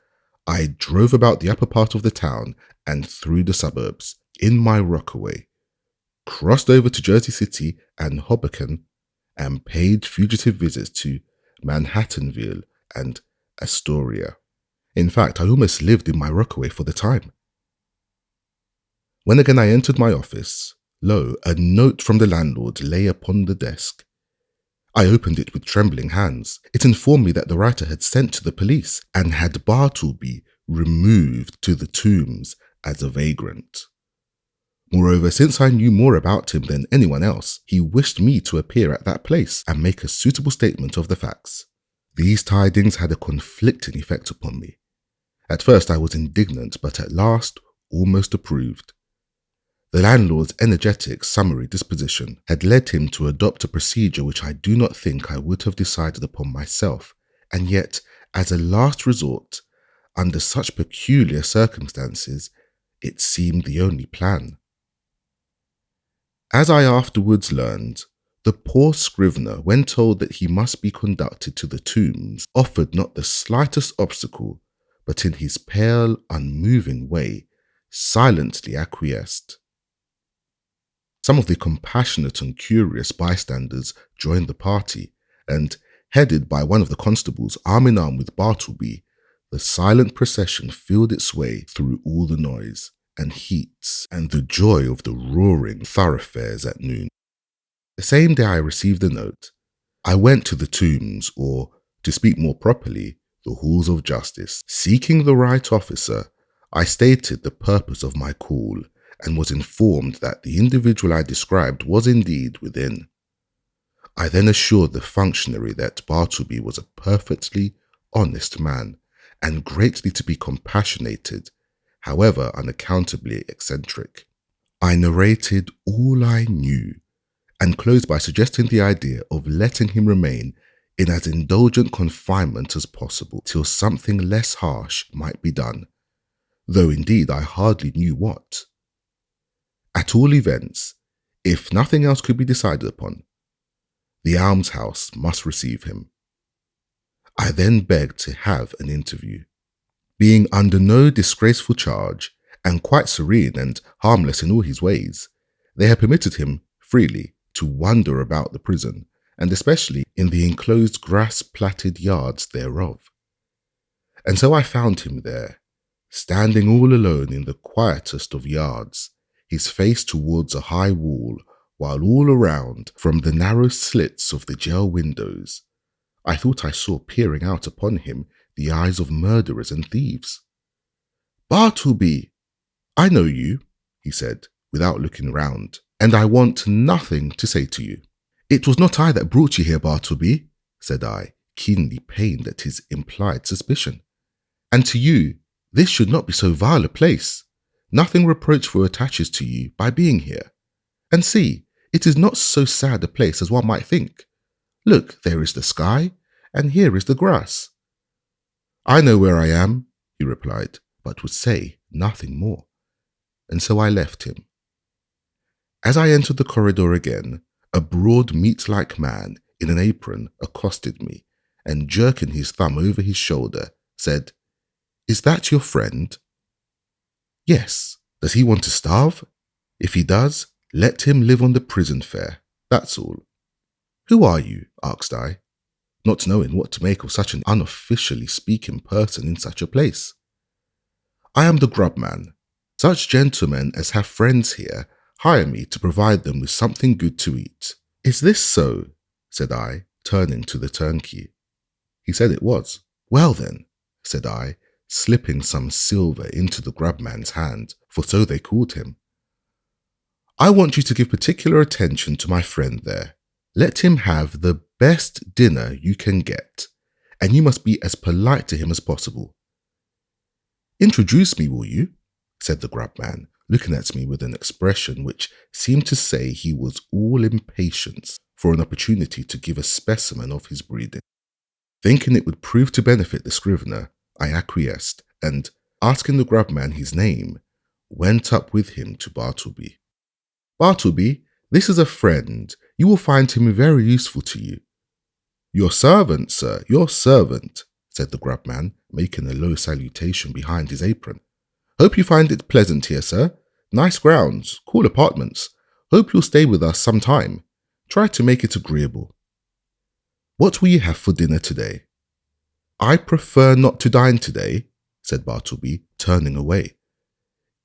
I drove about the upper part of the town and through the suburbs in my rockaway, crossed over to Jersey City and Hoboken, and paid fugitive visits to Manhattanville and Astoria. In fact, I almost lived in my rockaway for the time. When again I entered my office, lo, a note from the landlord lay upon the desk. I opened it with trembling hands. It informed me that the writer had sent to the police and had Bartleby removed to the Tombs as a vagrant. Moreover, since I knew more about him than anyone else, he wished me to appear at that place and make a suitable statement of the facts. These tidings had a conflicting effect upon me. At first I was indignant, but at last almost approved. The landlord's energetic, summary disposition had led him to adopt a procedure which I do not think I would have decided upon myself, and yet, as a last resort, under such peculiar circumstances, it seemed the only plan. As I afterwards learned, the poor Scrivener, when told that he must be conducted to the Tombs, offered not the slightest obstacle, but in his pale, unmoving way, silently acquiesced. Some of the compassionate and curious bystanders joined the party, and, headed by one of the constables arm in arm with Bartleby, the silent procession filled its way through all the noise and heat and the joy of the roaring thoroughfares at noon. The same day I received a note. I went to the Tombs, or, to speak more properly, the halls of justice. Seeking the right officer, I stated the purpose of my call, and was informed that the individual I described was indeed within. I then assured the functionary that Bartleby was a perfectly honest man and greatly to be compassionated, however unaccountably eccentric. I narrated all I knew and closed by suggesting the idea of letting him remain in as indulgent confinement as possible till something less harsh might be done, though indeed I hardly knew what. At all events, if nothing else could be decided upon, the almshouse must receive him. I then begged to have an interview. Being under no disgraceful charge, and quite serene and harmless in all his ways, they had permitted him freely to wander about the prison, and especially in the enclosed grass-platted yards thereof. And so I found him there, standing all alone in the quietest of yards, his face towards a high wall, while all around, from the narrow slits of the jail windows, I thought I saw peering out upon him the eyes of murderers and thieves. "Bartleby, I know you," he said, without looking round, "and I want nothing to say to you." "It was not I that brought you here, Bartleby," said I, keenly pained at his implied suspicion. "And to you, this should not be so vile a place. Nothing reproachful attaches to you by being here. And see, it is not so sad a place as one might think. Look, there is the sky, and here is the grass." "I know where I am," he replied, but would say nothing more. And so I left him. As I entered the corridor again, a broad meat-like man in an apron accosted me, and jerking his thumb over his shoulder, said, "Is that your friend?" "Yes. Does he want to starve? If he does, let him live on the prison fare. That's all." "Who are you?" asked I, not knowing what to make of such an unofficially speaking person in such a place. "I am the grub man. Such gentlemen as have friends here hire me to provide them with something good to eat." "Is this so?" said I, turning to the turnkey. He said it was. "Well then," said I, slipping some silver into the grub man's hand, for so they called him, "I want you to give particular attention to my friend there. Let him have the best dinner you can get, and you must be as polite to him as possible." "Introduce me, will you?" said the grub man, looking at me with an expression which seemed to say he was all impatience for an opportunity to give a specimen of his breeding. Thinking it would prove to benefit the Scrivener, I acquiesced, and, asking the grub man his name, went up with him to Bartleby. "Bartleby, this is a friend. You will find him very useful to you." "Your servant, sir, your servant," said the grub man, making a low salutation behind his apron. "Hope you find it pleasant here, sir. Nice grounds, cool apartments. Hope you'll stay with us some time. Try to make it agreeable." "What will you have for dinner today?" "I prefer not to dine today," said Bartleby, turning away.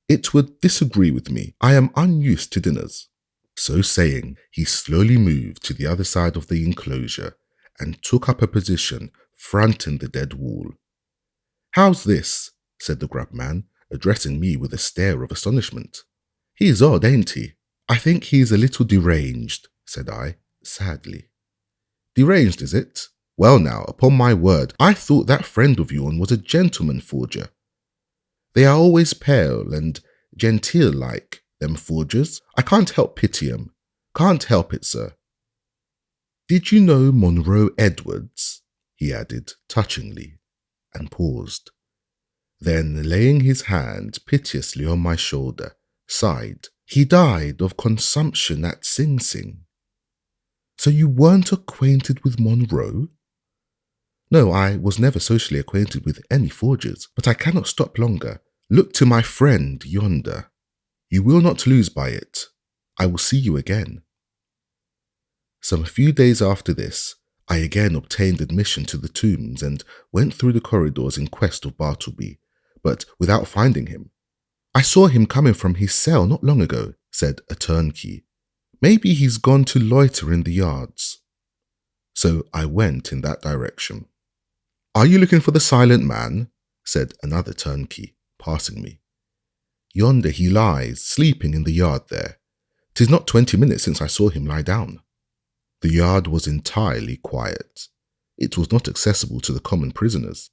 "It would disagree with me. I am unused to dinners." So saying, he slowly moved to the other side of the enclosure and took up a position fronting the dead wall. "How's this?" said the grub man, addressing me with a stare of astonishment. "He is odd, ain't he?" "I think he is a little deranged," said I, sadly. "Deranged, is it? Well now, upon my word, I thought that friend of yourn was a gentleman forger. They are always pale and genteel-like, them forgers. I can't help pity 'em. Can't help it, sir. Did you know Monroe Edwards?" he added touchingly, and paused. Then, laying his hand piteously on my shoulder, sighed. "He died of consumption at Sing Sing." "So you weren't acquainted with Monroe?" "No, I was never socially acquainted with any forgers, but I cannot stop longer. Look to my friend yonder. You will not lose by it. I will see you again." Some few days after this, I again obtained admission to the tombs and went through the corridors in quest of Bartleby, but without finding him. "I saw him coming from his cell not long ago," said a turnkey. "Maybe he's gone to loiter in the yards." So I went in that direction. "Are you looking for the silent man?" said another turnkey, passing me. Yonder he lies, sleeping in the yard there. 'Tis not 20 minutes since I saw him lie down. The yard was entirely quiet. It was not accessible to the common prisoners.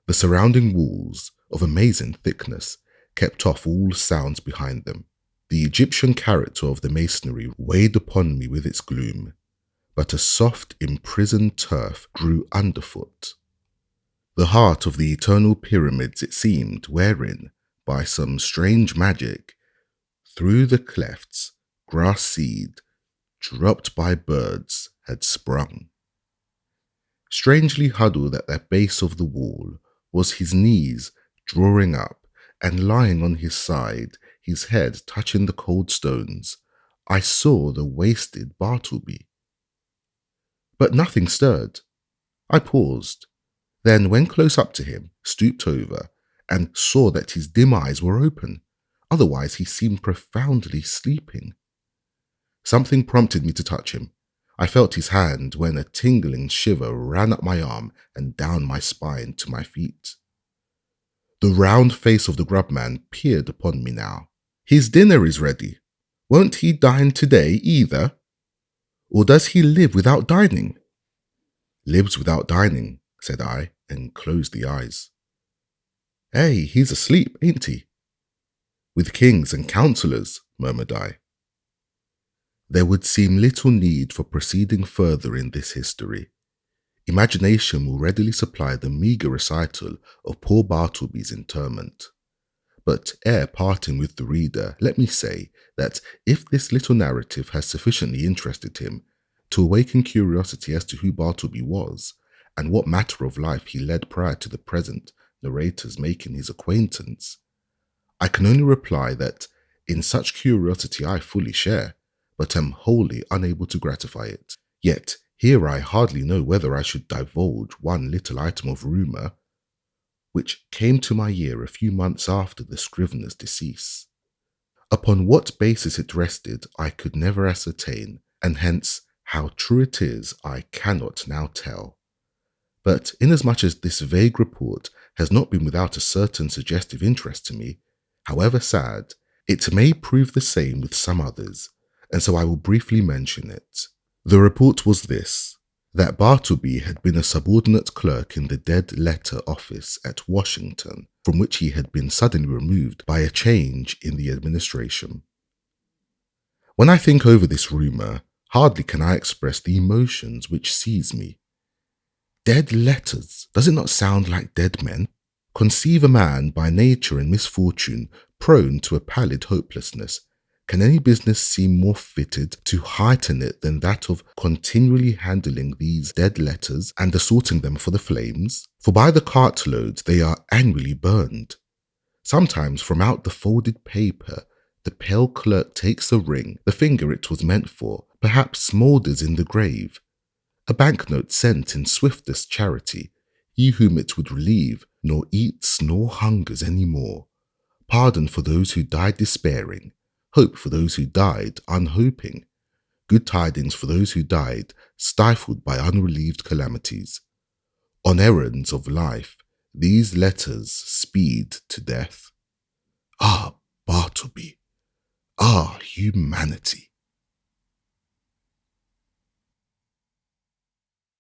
The surrounding walls, of amazing thickness, kept off all sounds behind them. The Egyptian character of the masonry weighed upon me with its gloom, but a soft, imprisoned turf grew underfoot. The heart of the eternal pyramids, it seemed, wherein, by some strange magic, through the clefts, grass seed, dropped by birds, had sprung. Strangely huddled at the base of the wall was his knees drawing up, and lying on his side, his head touching the cold stones, I saw the wasted Bartleby. But nothing stirred. I paused, then went close up to him, stooped over, and saw that his dim eyes were open. Otherwise he seemed profoundly sleeping. Something prompted me to touch him. I felt his hand when a tingling shiver ran up my arm and down my spine to my feet. The round face of the grubman peered upon me now. His dinner is ready. Won't he dine today either? Or does he live without dining? Lives without dining, said I, and closed the eyes. Hey, he's asleep, ain't he? With kings and counsellors, murmured I. There would seem little need for proceeding further in this history. Imagination will readily supply the meagre recital of poor Bartleby's interment. But ere parting with the reader, let me say that if this little narrative has sufficiently interested him to awaken curiosity as to who Bartleby was, and what matter of life he led prior to the present narrator's making his acquaintance, I can only reply that in such curiosity I fully share, but am wholly unable to gratify it. Yet here I hardly know whether I should divulge one little item of rumour which came to my ear a few months after the Scrivener's decease. Upon what basis it rested I could never ascertain, and hence how true it is I cannot now tell. But inasmuch as this vague report has not been without a certain suggestive interest to me, however sad, it may prove the same with some others, and so I will briefly mention it. The report was this: that Bartleby had been a subordinate clerk in the dead letter office at Washington, from which he had been suddenly removed by a change in the administration. When I think over this rumour, hardly can I express the emotions which seize me. Dead letters, does it not sound like dead men? Conceive a man by nature and misfortune prone to a pallid hopelessness. Can any business seem more fitted to heighten it than that of continually handling these dead letters and assorting them for the flames? For by the cartloads they are annually burned. Sometimes from out the folded paper the pale clerk takes a ring, the finger it was meant for, perhaps smoulders in the grave. A banknote sent in swiftest charity, he whom it would relieve, nor eats nor hungers any more. Pardon for those who died despairing, hope for those who died unhoping, good tidings for those who died stifled by unrelieved calamities. On errands of life, these letters speed to death. Ah, Bartleby! Ah, humanity!